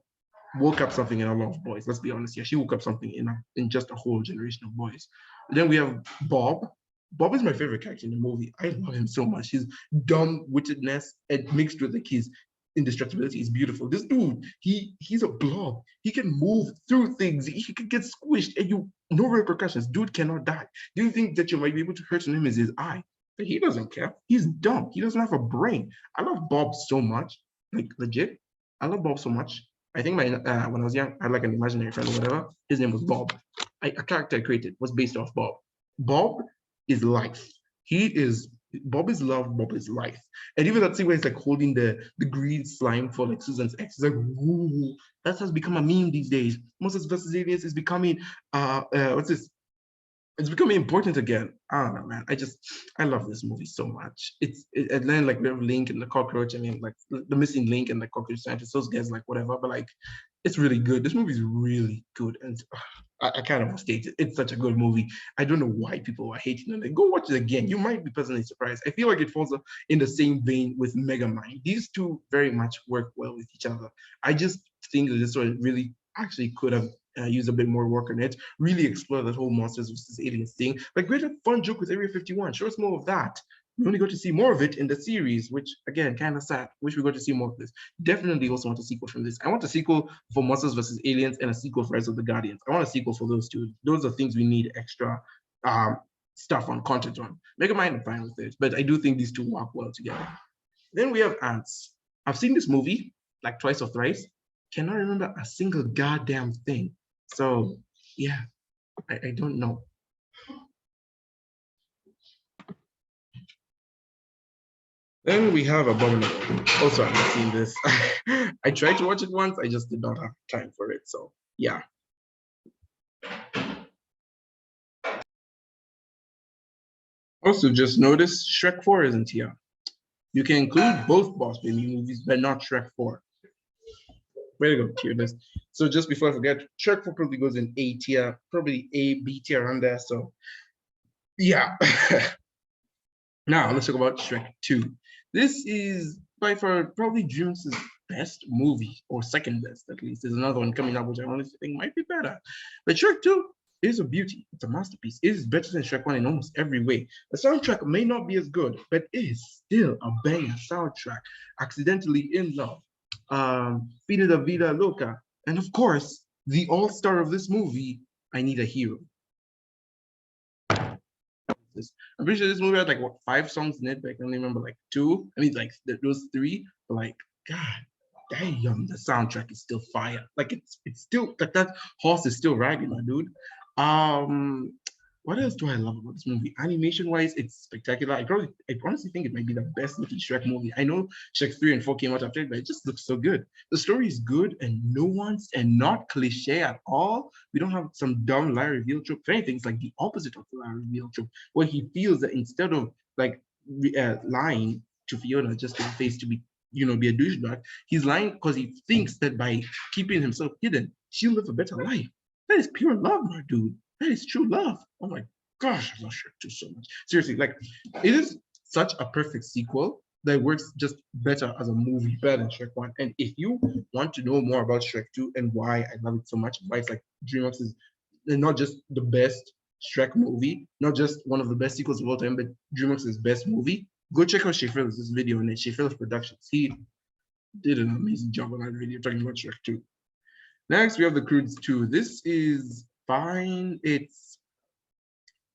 woke up something in a lot of boys. Let's be honest. Yeah, she woke up something in just a whole generation of boys. Then we have Bob. Bob is my favorite character in the movie. I love him so much. His dumb wittedness and mixed with like his indestructibility is beautiful. This dude, he's a blob. He can move through things. He can get squished, and no repercussions. Dude cannot die. Do you think that you might be able to hurt him is his eye? But he doesn't care. He's dumb. He doesn't have a brain. I love Bob so much, like legit. I love Bob so much. I think when I was young, I had like an imaginary friend or whatever. His name was Bob. A character I created was based off Bob. Bob is life. Bob is love, Bob is life. And even that scene where he's like holding the green slime for like Susan's ex, it's like, ooh, that has become a meme these days. Moses versus Aliens is becoming what's this? It's becoming important again. I don't know, man. I love this movie so much. And then like we have Link and the cockroach. I mean, like the missing Link and the cockroach scientist. Those guys, like whatever, but like it's really good. This movie is really good, and I can't overstate it. It's such a good movie. I don't know why people are hating on it. Go watch it again. You might be pleasantly surprised. I feel like it falls in the same vein with Megamind. These two very much work well with each other. I just think that this one really actually could have use a bit more work on it, really explore that whole monsters versus aliens thing. Like, we had a fun joke with Area 51. Show us more of that. We only got to see more of it in the series, which again, kind of sad. Wish we got to see more of this. Definitely also want a sequel from this. I want a sequel for Monsters versus Aliens and a sequel for Rise of the Guardians. I want a sequel for those two. Those are things we need extra stuff on, content on. Megamind, I'm fine with it, but I do think these two work well together. Then we have Ants. I've seen this movie like twice or thrice. Cannot remember a single goddamn thing. So yeah, I don't know. Then we have Abominable. Also, I've not seen this. I tried to watch it once. I just did not have time for it. So yeah. Also, just notice Shrek 4 isn't here. You can include both Boss Baby movies, but not Shrek 4. Way to go, tier list. So just before I forget, Shrek 4 probably goes in A tier, probably A, B tier around there. So yeah. Now let's talk about Shrek 2. This is by far probably Dreamworks' best movie, or second best at least. There's another one coming up which I honestly think might be better. But Shrek 2 is a beauty. It's a masterpiece. It is better than Shrek 1 in almost every way. The soundtrack may not be as good, but it is still a banger soundtrack. Accidentally in Love, Vida da Vida Loca, and of course, the all-star of this movie, I Need a Hero. I'm pretty sure this movie had like what 5 songs in it, but I can only remember like 2. I mean, like those 3, but like, God damn, the soundtrack is still fire. Like it's still like that horse is still riding, my dude. What else do I love about this movie? Animation wise, it's spectacular. I honestly think it might be the best looking Shrek movie. I know Shrek 3 and 4 came out after it, but it just looks so good. The story is good and nuanced and not cliche at all. We don't have some dumb lie reveal trope. If anything, it's like the opposite of the lie reveal trope, where he feels that instead of like lying to Fiona just to the face to be a douchebag, he's lying because he thinks that by keeping himself hidden, she'll live a better life. That is pure love, my dude. That is true love. Oh my gosh, I love Shrek 2 so much. Seriously, like it is such a perfect sequel that works just better as a movie, better than Shrek 1. And if you want to know more about Shrek 2 and why I love it so much, why it's like Dreamworks is not just the best Shrek movie, not just one of the best sequels of all time, but Dreamworks' best movie, go check out Shayfellas' video on it, Shayfellas Productions. He did an amazing job on that video talking about Shrek 2. Next, we have the Croods 2. This is fine. It's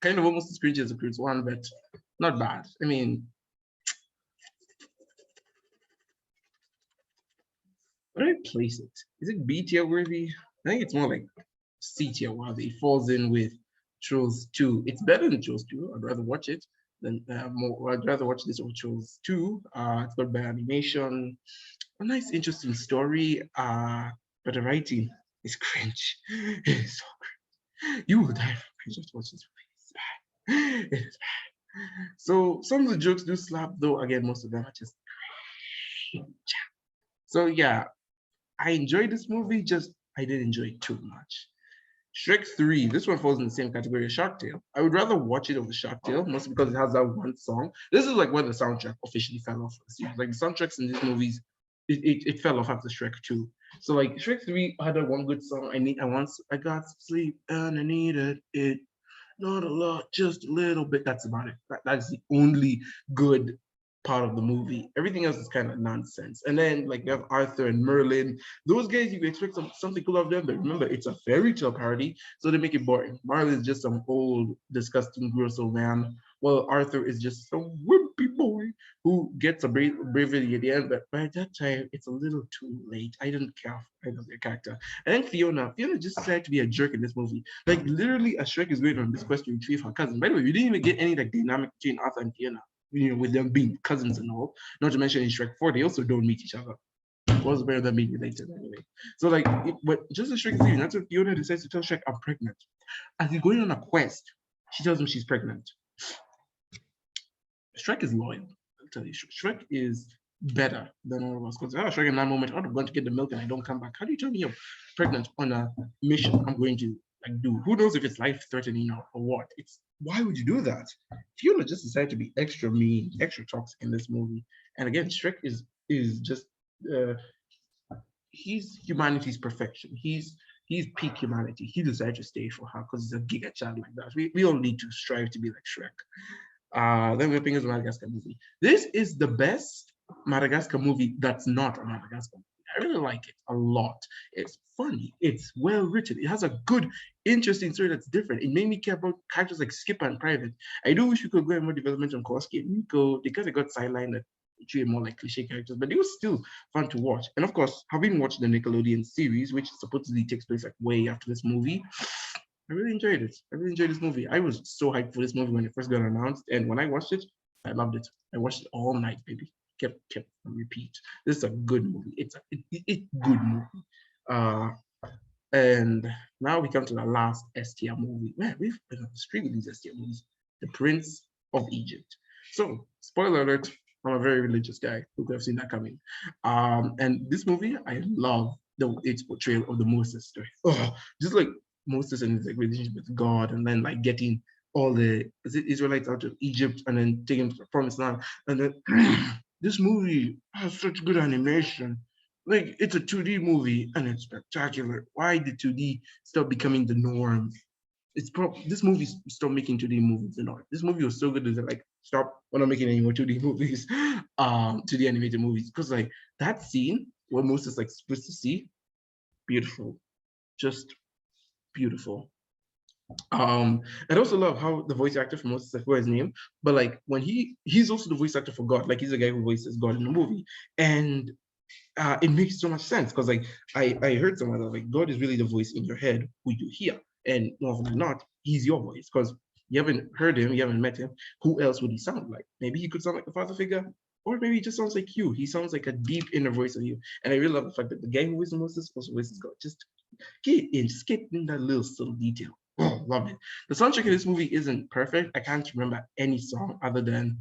kind of almost as cringy as the Croods 1, but not bad. I mean, where do I place it? Is it B tier worthy? I think it's more like C tier worthy. It falls in with Trolls 2. It's better than Trolls 2. I'd rather watch it than I'd rather watch this over Trolls 2. It's got better animation, a nice, interesting story, but the writing is cringe. It is so cringe. You will die from cringe just watch this movie. It's bad. It is bad. So some of the jokes do slap, though. Again, most of them are just cringe. So yeah, I enjoyed this movie, just I didn't enjoy it too much. Shrek 3, this one falls in the same category as Shark Tale. I would rather watch it over Shark Tale, mostly because it has that one song. This is like where the soundtrack officially fell off. Like the soundtracks in these movies, it fell off after Shrek 2. So like Shrek 3 had that one good song. I got sleep and I needed it. Not a lot, just a little bit. That's about it. That's the only good part of the movie. Everything else is kind of nonsense. And then like you have Arthur and Merlin. Those guys, you can expect something cool of them, but remember, it's a fairy tale parody, so they make it boring. Merlin is just some old, disgusting, gross old man. Well, Arthur is just some wimpy boy who gets a bravery at the end, but by that time, it's a little too late. I didn't care for their character. And then Fiona just decided to be a jerk in this movie. Like literally, as Shrek is going on this quest to retrieve her cousin. By the way, we didn't even get any like dynamic between Arthur and Fiona, with them being cousins and all. Not to mention in Shrek 4, they also don't meet each other. What's better than being related anyway? So like, but just as Shrek is leaving, that's when Fiona decides to tell Shrek, I'm pregnant. As he's going on a quest, she tells him she's pregnant. Shrek is loyal. I'll tell you, Shrek is better than all of us. Because Shrek in that moment, I'm going to get the milk and I don't come back. How do you tell me you're pregnant on a mission I'm going to like do? Who knows if it's life threatening or what? It's why would you do that? Fiona just decided to be extra mean, extra toxic in this movie. And again, Shrek is just he's humanity's perfection. He's peak humanity. He decided to stay for her because he's a giga child like that. We all need to strive to be like Shrek. Then we're picking the Madagascar movie. This is the best Madagascar movie that's not a Madagascar movie. I really like it a lot. It's funny. It's well written. It has a good, interesting story that's different. It made me care about characters like Skipper and Private. I do wish we could go in more development on Koski and Nico. They kind of got sidelined and treated more like cliche characters, but it was still fun to watch. And of course, having watched the Nickelodeon series, which supposedly takes place like way after this movie, I really enjoyed it. I really enjoyed this movie. I was so hyped for this movie when it first got announced, and when I watched it, I loved it. I watched it all night, baby. Kept on repeat. This is a good movie. It's a good movie. And now we come to the last S tier movie. Man, we've been on the street with these S tier movies. The Prince of Egypt. So, spoiler alert, I'm a very religious guy. Who could have seen that coming? And this movie, I love its portrayal of the Moses story. Oh, just like Moses and his like, relationship with God, and then like getting all the Israelites out of Egypt and then taking them to the promised land. And then this movie has such good animation. Like it's a 2D movie and it's spectacular. Why did 2D stop becoming the norm? This movie stopped making 2D movies the norm. This movie was so good that like stop, we're not making any more 2D movies, 2D animated movies. Because like that scene where Moses like splits the sea, beautiful. Just beautiful. I also love how the voice actor for Moses, I forgot his name, but like when he's also the voice actor for God, like he's the guy who voices God in the movie, and it makes so much sense because like I heard somewhere that like God is really the voice in your head who you hear, and more often than not, he's your voice because you haven't heard him, you haven't met him. Who else would he sound like? Maybe he could sound like a father figure, or maybe he just sounds like you. He sounds like a deep inner voice of you, and I really love the fact that the guy who voices Moses also voices God. Just get in that little subtle detail. Oh, love it. The soundtrack in this movie isn't perfect. I can't remember any song other than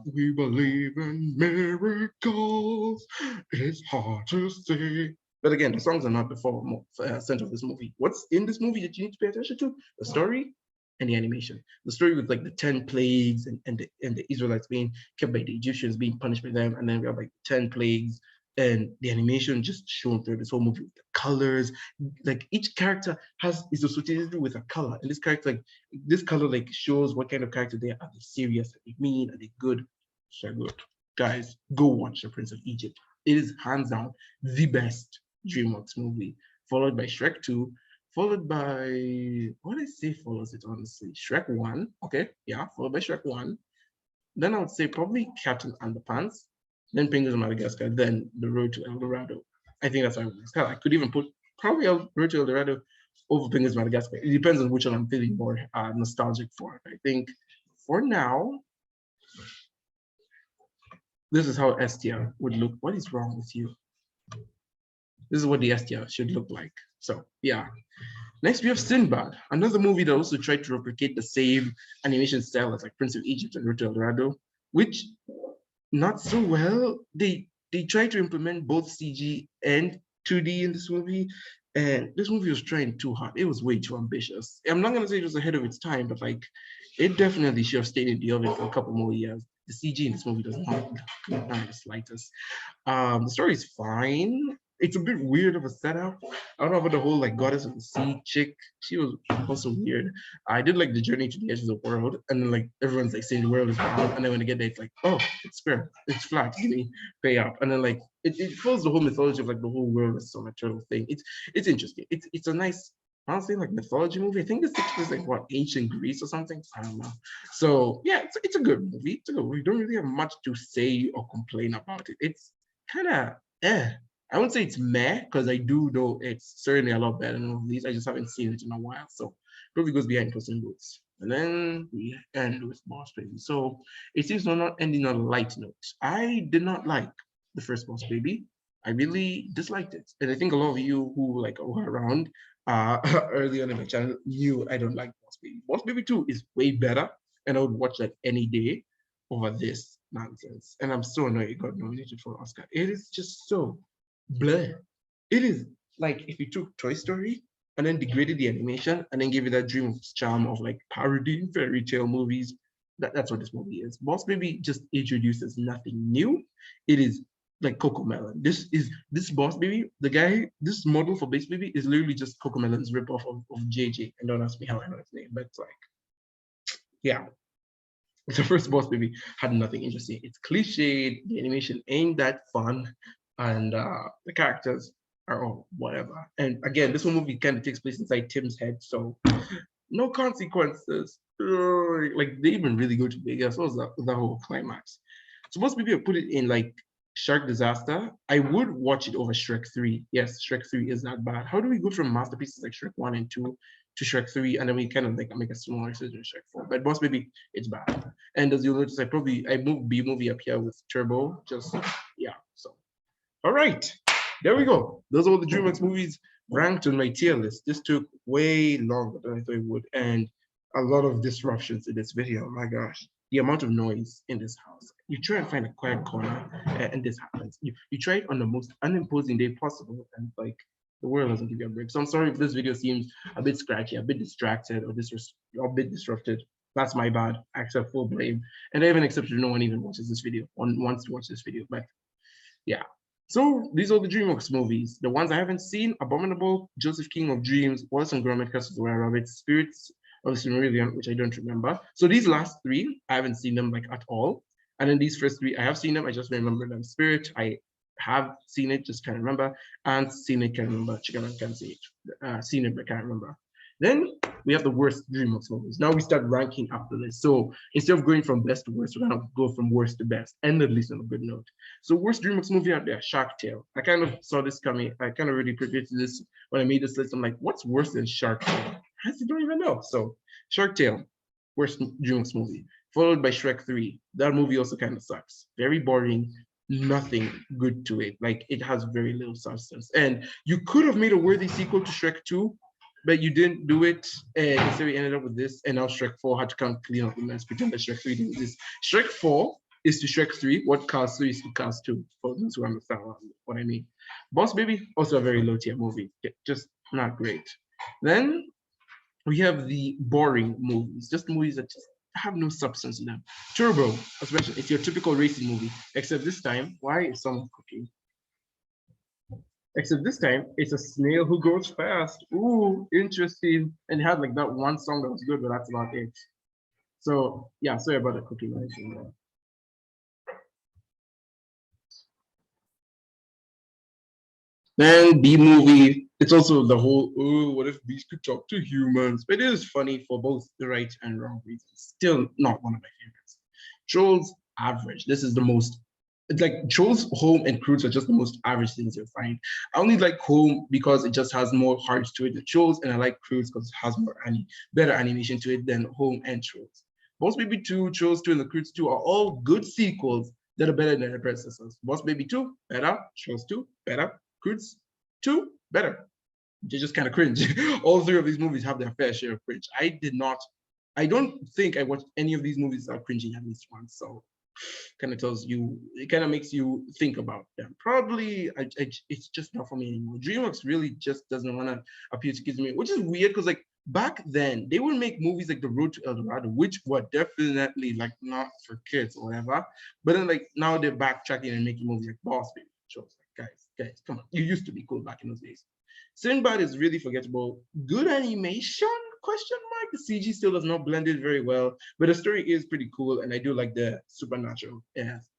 We Believe in Miracles. It's hard to say. But again, the songs are not the center of this movie. What's in this movie that you need to pay attention to? The story and the animation. The story with like the 10 plagues and the Israelites being kept by the Egyptians, being punished by them, and then we have like 10 plagues and the animation just shown through this whole movie with the colors. Like each character is associated with a color, and this color like shows what kind of character they are. Are they serious? Are they mean? Are they good? So good. Guys, go watch The Prince of Egypt. It is hands down the best Dreamworks movie, followed by Shrek 2, followed by what did I say follows it honestly? Shrek 1, okay, yeah, followed by Shrek 1. Then I would say probably Captain Underpants, then Penguins of Madagascar, then The Road to El Dorado. I think that's how it was. I could even put probably Road to El Dorado over Penguins of Madagascar. It depends on which one I'm feeling more nostalgic for. I think for now, this is how STR would look. What is wrong with you? This is what the STR should look like. So yeah. Next, we have Sinbad, another movie that also tried to replicate the same animation style as like Prince of Egypt and Road to El Dorado, which not so well. They tried to implement both CG and 2D in this movie, and this movie was trying too hard. It was way too ambitious. I'm not gonna say it was ahead of its time, but like it definitely should have stayed in the oven for a couple more years. The CG in this movie does not the slightest. The story is fine. it's a bit weird of a setup. I don't know about the whole like goddess of the sea chick. She was also weird. I did like the journey to the edge of the world, and then like everyone's like saying the world is round, and then when they get there, it's like, oh, it's square, it's flat, give me pay up, and then like it follows the whole mythology of like the whole world is some eternal thing. It's interesting. It's a nice, honestly, like mythology movie. I think the situation is like what, ancient Greece or something. I don't know. So yeah, it's a good movie. It's a good movie. We don't really have much to say or complain about it. It's kind of I wouldn't say it's meh, because I do know it's certainly a lot better than all of these. I just haven't seen it in a while. So probably goes behind Puss and Boots. And then we end with Boss Baby. So it seems we're not ending on a light note. I did not like the first Boss Baby. I really disliked it. And I think a lot of you who like were around early on in my channel knew I don't like Boss Baby. Boss Baby 2 is way better, and I would watch that any day over this nonsense. And I'm so annoyed it got nominated for an Oscar. It is just so bleh. It is like if you took Toy Story and then degraded the animation and then gave it that Dreamworks charm of like parodying fairy tale movies. That's what this movie is. Boss Baby just introduces nothing new. It is like Cocomelon. This Boss Baby, the guy, this model for Boss Baby is literally just Cocomelon's ripoff of JJ. And don't ask me how I know his name, but it's like, yeah. The first Boss Baby had nothing interesting. It's cliched, the animation ain't that fun, and the characters are all whatever. And again, this one movie kind of takes place inside Tim's head, so no consequences. Like they even really go to Vegas. What was the whole climax? Supposed to be put it in like Shark Disaster. I would watch it over Shrek 3. Yes, Shrek 3 is not bad. How do we go from masterpieces like Shrek 1 and 2 to Shrek 3, and then we kind of like make a smaller decision Shrek 4? But Boss Baby, it's bad. And as you'll notice, I moved B movie up here with Turbo. Just yeah. So all right, there we go. Those are all the Dreamworks movies ranked on my tier list. This took way longer than I thought it would, and a lot of disruptions in this video. Oh my gosh, the amount of noise in this house. You try and find a quiet corner, and this happens. You try it on the most unimposing day possible, and like the world doesn't give you a break. So I'm sorry if this video seems a bit scratchy, a bit distracted, or a bit disrupted. That's my bad. I accept full blame, and I even accept if no one even watches this video, wants to watch this video. But yeah. So these are the Dreamworks movies. The ones I haven't seen: Abominable, Joseph King of Dreams, Wallace and Gromit, Curse of the Were Rabbit, Spirits of the Silmarillion, which I don't remember. So these last three, I haven't seen them like at all. And then these first three, I have seen them. I just remember them. Spirit, I have seen it, just can't remember. And seen it, can't remember. Chicken Run, can't see it. Seen it, but can't remember. Then we have the worst Dreamworks movies. Now we start ranking up the list. So instead of going from best to worst, we're gonna go from worst to best, and at least on a good note. So worst Dreamworks movie out there, Shark Tale. I kind of saw this coming. I kind of already predicted this when I made this list. I'm like, what's worse than Shark Tale? I don't even know. So Shark Tale, worst Dreamworks movie, followed by Shrek 3. That movie also kind of sucks. Very boring. Nothing good to it. Like it has very little substance. And you could have made a worthy sequel to Shrek 2, but you didn't do it, and instead we ended up with this, and now Shrek 4 had to come clean up the mess, pretend that Shrek 3 didn't exist. Shrek 4 is to Shrek 3 what Cars 3 is to Cars 2, for those who understand what I mean. Boss Baby, also a very low tier movie, just not great. Then we have the boring movies, just movies that just have no substance in them. Turbo, as mentioned, it's your typical racing movie, except this time, why is someone cooking? Except this time, it's a snail who goes fast. Ooh, interesting. And it had like that one song that was good, but that's about it. So yeah, sorry about the cooking noise. Then B movie, it's also the whole, oh, what if beasts could talk to humans? But it is funny for both the right and wrong reasons. Still not one of my favorites. Trolls, average. This is the most, it's like Trolls, Home, and Croods are just the most average things you'll find. I only like Home because it just has more heart to it than Trolls, and I like Croods because it has more better animation to it than Home and Trolls. Boss Baby 2, Trolls 2, and the Croods 2 are all good sequels that are better than their predecessors. Boss Baby 2, better. Trolls 2, better. Croods 2, better. They just kind of cringe. All three of these movies have their fair share of cringe. I don't think I watched any of these movies without cringing at least once. So kind of tells you, it kind of makes you think about them. Probably, it's just not for me anymore. DreamWorks really just doesn't want to appeal to kids, which is weird because like back then they would make movies like The Road to El Dorado, which were definitely like not for kids or whatever. But then like now they're backtracking and making movies like Boss Baby. Shows like Guys, come on. You used to be cool back in those days. Sinbad is really forgettable. Good animation? Question mark. The CG still does not blend it very well, but the story is pretty cool, and I do like the supernatural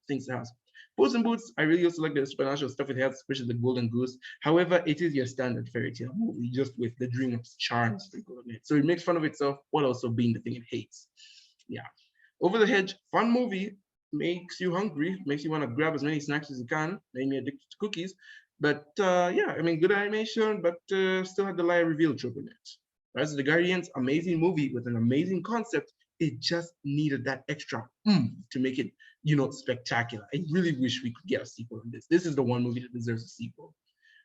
things it has. Pus and Boots, I really also like the supernatural stuff it has, especially the Golden Goose. However, it is your standard fairy tale movie, just with the Dreamworks charm sprinkled on it. So it makes fun of itself while also being the thing it hates. Yeah. Over the Hedge, fun movie, makes you hungry, makes you want to grab as many snacks as you can, made me addicted to cookies. But yeah, I mean, good animation, but still had the liar reveal trope in it. Rise of the Guardians, amazing movie with an amazing concept. It just needed that extra to make it, spectacular. I really wish we could get a sequel on this. This is the one movie that deserves a sequel.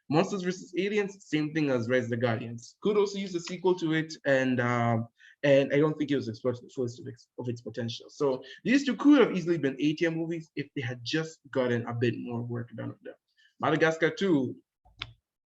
Monsters vs. Aliens, same thing as Rise of the Guardians. Could also use a sequel to it, and I don't think it was exploited to the fullest of its potential. So these two could have easily been A-tier movies if they had just gotten a bit more work done on them. Madagascar 2,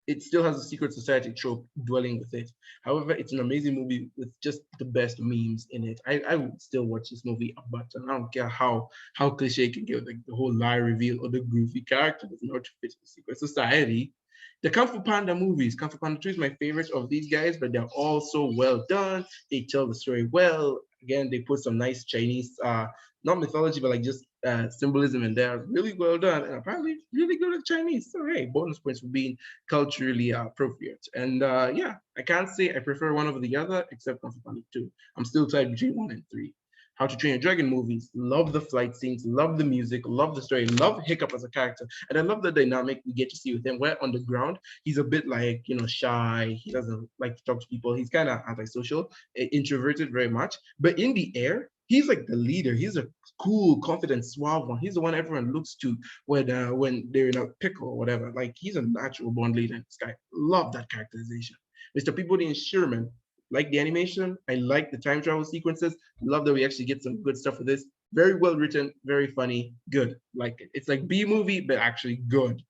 it still has a secret society trope dwelling with it. However, it's an amazing movie with just the best memes in it. I would still watch this movie a button. I don't care how cliche it can get, like the whole lie reveal or the goofy character does not fit the secret society. The Kung Fu Panda movies, Kung Fu Panda 2 is my favorite of these guys, but they're all so well done. They tell the story well. Again, they put some nice Chinese, not mythology, but like just symbolism in there. Really well done, and apparently really good at Chinese. So hey, bonus points for being culturally appropriate. And yeah, I can't say I prefer one over the other, except Kung Fu Panda 2. I'm still tied between 1 and 3. How to Train Your Dragon movies. Love the flight scenes, love the music, love the story, love Hiccup as a character. And I love the dynamic we get to see with him. Where on the ground, he's a bit like, shy. He doesn't like to talk to people. He's kind of antisocial, introverted very much. But in the air, he's like the leader. He's a cool, confident, suave one. He's the one everyone looks to when they're in a pickle or whatever. Like he's a natural born leader in this guy. Love that characterization. Mr. Peabody and Sherman, like the animation, I like the time travel sequences. Love that we actually get some good stuff with this. Very well written, very funny, good. Like it. It's like B movie, but actually good.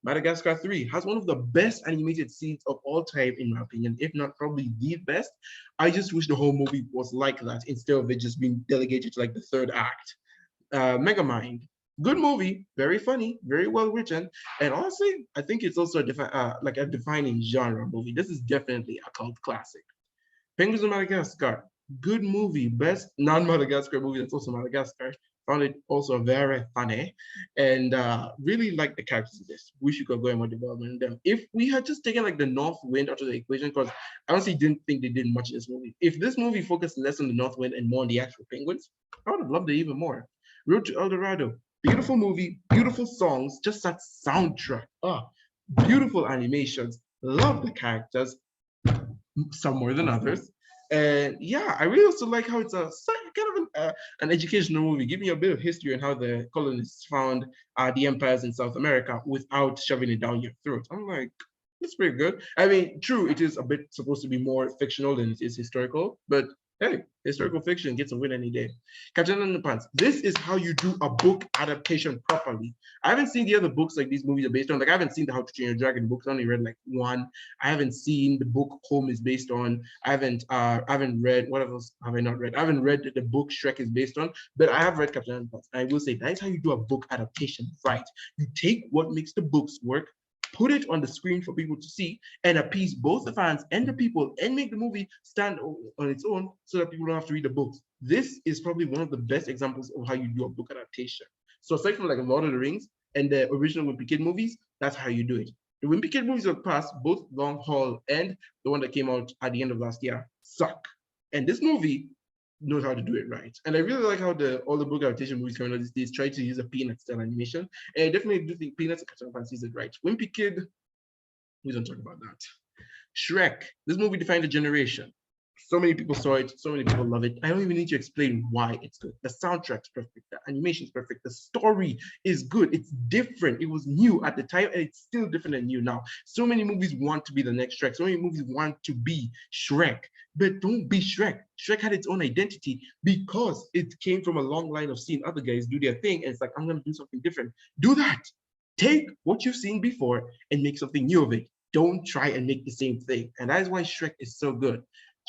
Madagascar 3 has one of the best animated scenes of all time, in my opinion, if not probably the best. I just wish the whole movie was like that instead of it just being delegated to like the third act. Megamind, good movie, very funny, very well written, and honestly, I think it's also like a defining genre movie. This is definitely a cult classic. Penguins of Madagascar, good movie, best non-Madagascar movie that's also Madagascar. Found it also very funny, and really like the characters of this. Wish you could go in more development in them. If we had just taken like the North Wind out of the equation, because I honestly didn't think they did much in this movie. If this movie focused less on the North Wind and more on the actual penguins, I would have loved it even more. Road to El Dorado, beautiful movie, beautiful songs, just that soundtrack. Beautiful animations. Love the characters, some more than others. And yeah, I really also like how it's a kind of an educational movie, giving you a bit of history on how the colonists found the empires in South America without shoving it down your throat. I'm like, that's pretty good. I mean, true, it is a bit supposed to be more fictional than it is historical, but hey, historical fiction gets a win any day. Captain Underpants. This is how you do a book adaptation properly. I haven't seen the other books like these movies are based on. Like I haven't seen the How to Train Your Dragon books. I only read like one. I haven't seen the book Home is based on. I haven't read, what else have I not read? I haven't read the book Shrek is based on, but I have read Captain Underpants. I will say that is how you do a book adaptation right. You take what makes the books work, put it on the screen for people to see, and appease both the fans and the people, and make the movie stand on its own so that people don't have to read the books. This is probably one of the best examples of how you do a book adaptation. So aside from like Lord of the Rings and the original Wimpy Kid movies, that's how you do it. The Wimpy Kid movies of the past, both Long Haul and the one that came out at the end of last year, suck. And this movie knows how to do it right. And I really like how all the book adaptation movies coming out these days try to use a Peanut style animation. And I definitely do think Peanuts and Captain Underpants sees it right. Wimpy Kid, we don't talk about that. Shrek, this movie defined a generation. So many people saw it, so many people love it. I don't even need to explain why it's good. The soundtrack's perfect, the animation's perfect, the story is good, it's different. It was new at the time, and it's still different and new now. So many movies want to be the next Shrek, so many movies want to be Shrek, but don't be Shrek. Shrek had its own identity because it came from a long line of seeing other guys do their thing, and it's like, I'm gonna do something different. Do that. Take what you've seen before and make something new of it. Don't try and make the same thing. And that is why Shrek is so good.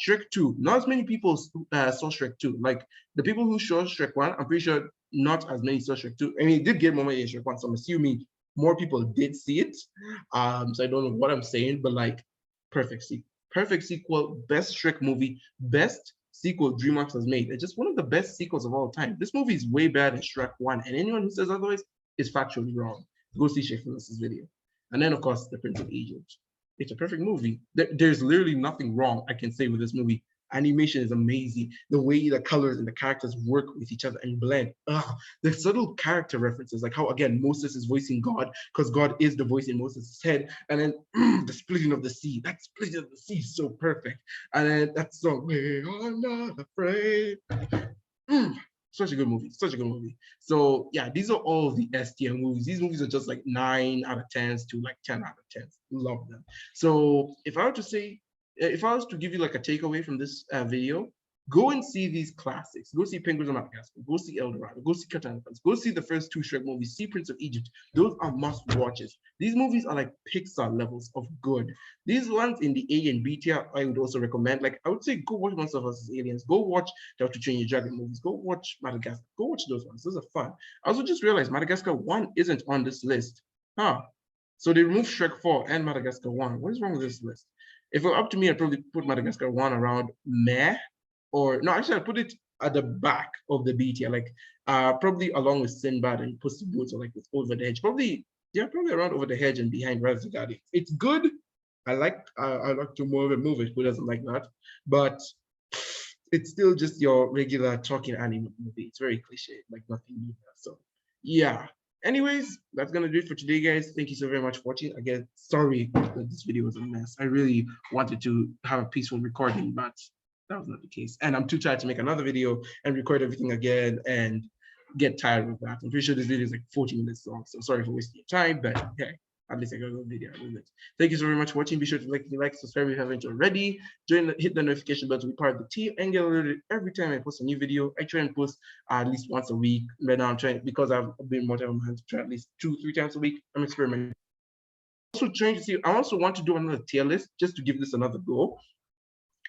Shrek 2, not as many people saw Shrek 2. Like the people who saw Shrek 1, I'm pretty sure not as many saw Shrek 2. I mean, it did get more money in Shrek 1, so I'm assuming more people did see it. So I don't know what I'm saying, but like perfect sequel. Perfect sequel, best Shrek movie, best sequel DreamWorks has made. It's just one of the best sequels of all time. This movie is way better than Shrek 1, and anyone who says otherwise is factually wrong. Go see Shrek's video. And then, of course, The Prince of Egypt. It's a perfect movie. There's literally nothing wrong I can say with this movie. Animation is amazing. The way the colors and the characters work with each other and blend. The subtle character references, like how, again, Moses is voicing God because God is the voice in Moses' head. And then the splitting of the sea. That splitting of the sea is so perfect. And then that song, We Are Not Afraid. Such a good movie. Such a good movie. So yeah, these are all the S tier movies. These movies are just like 9 out of 10s to like 10 out of 10s. Love them. So if I were to say, if I was to give you like a takeaway from this video, go and see these classics. Go see Penguins of Madagascar. Go see El Dorado. Go see Underpants. Go see the first 2 Shrek movies. See Prince of Egypt. Those are must watches. These movies are like Pixar levels of good. These ones in the A and B tier, I would also recommend. Like I would say, go watch Monster vs. Aliens. Go watch How to Train Your Dragon movies. Go watch Madagascar. Go watch those ones. Those are fun. I also just realized Madagascar 1 isn't on this list. So they removed Shrek 4 and Madagascar 1. What is wrong with this list? If it were up to me, I'd probably put Madagascar 1 around meh. Or no, actually, I'd put it at the back of the B tier, like probably along with Sinbad and Pus and Boots, or like with Over the Hedge. Probably around Over the Hedge and behind Rise of the Guardians. It's good. I like to more of a movie. Who doesn't like that? But it's still just your regular talking anime movie. It's very cliche, like nothing new there. So yeah. Anyways, that's gonna do it for today, guys. Thank you so very much for watching. Again, sorry that this video was a mess. I really wanted to have a peaceful recording, but that was not the case. And I'm too tired to make another video and record everything again and get tired of that. I'm pretty sure this video is like 40 minutes long. So sorry for wasting your time, but hey, at least I got a video out of it. Thank you so very much for watching. Be sure to like, subscribe if you haven't already. Hit the notification bell to be part of the team and get alerted every time I post a new video. I try and post at least once a week. Right now I'm trying, because I've been more time on my hands, to try at least 2-3 times a week. I'm experimenting. Also trying to see, I also want to do another tier list just to give this another go.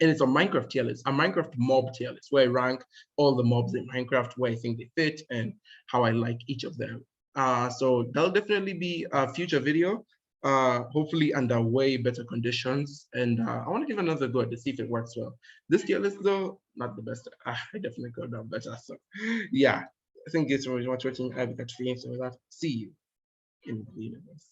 And it's a Minecraft tier list, a Minecraft mob tier list, where I rank all the mobs in Minecraft, where I think they fit and how I like each of them. So that'll definitely be a future video, hopefully under way better conditions. And I want to give another go to see if it works well. This tier list, though, not the best. I definitely could have done better. So yeah, I think it's very much watching. I've got feelings with that. See you in the universe.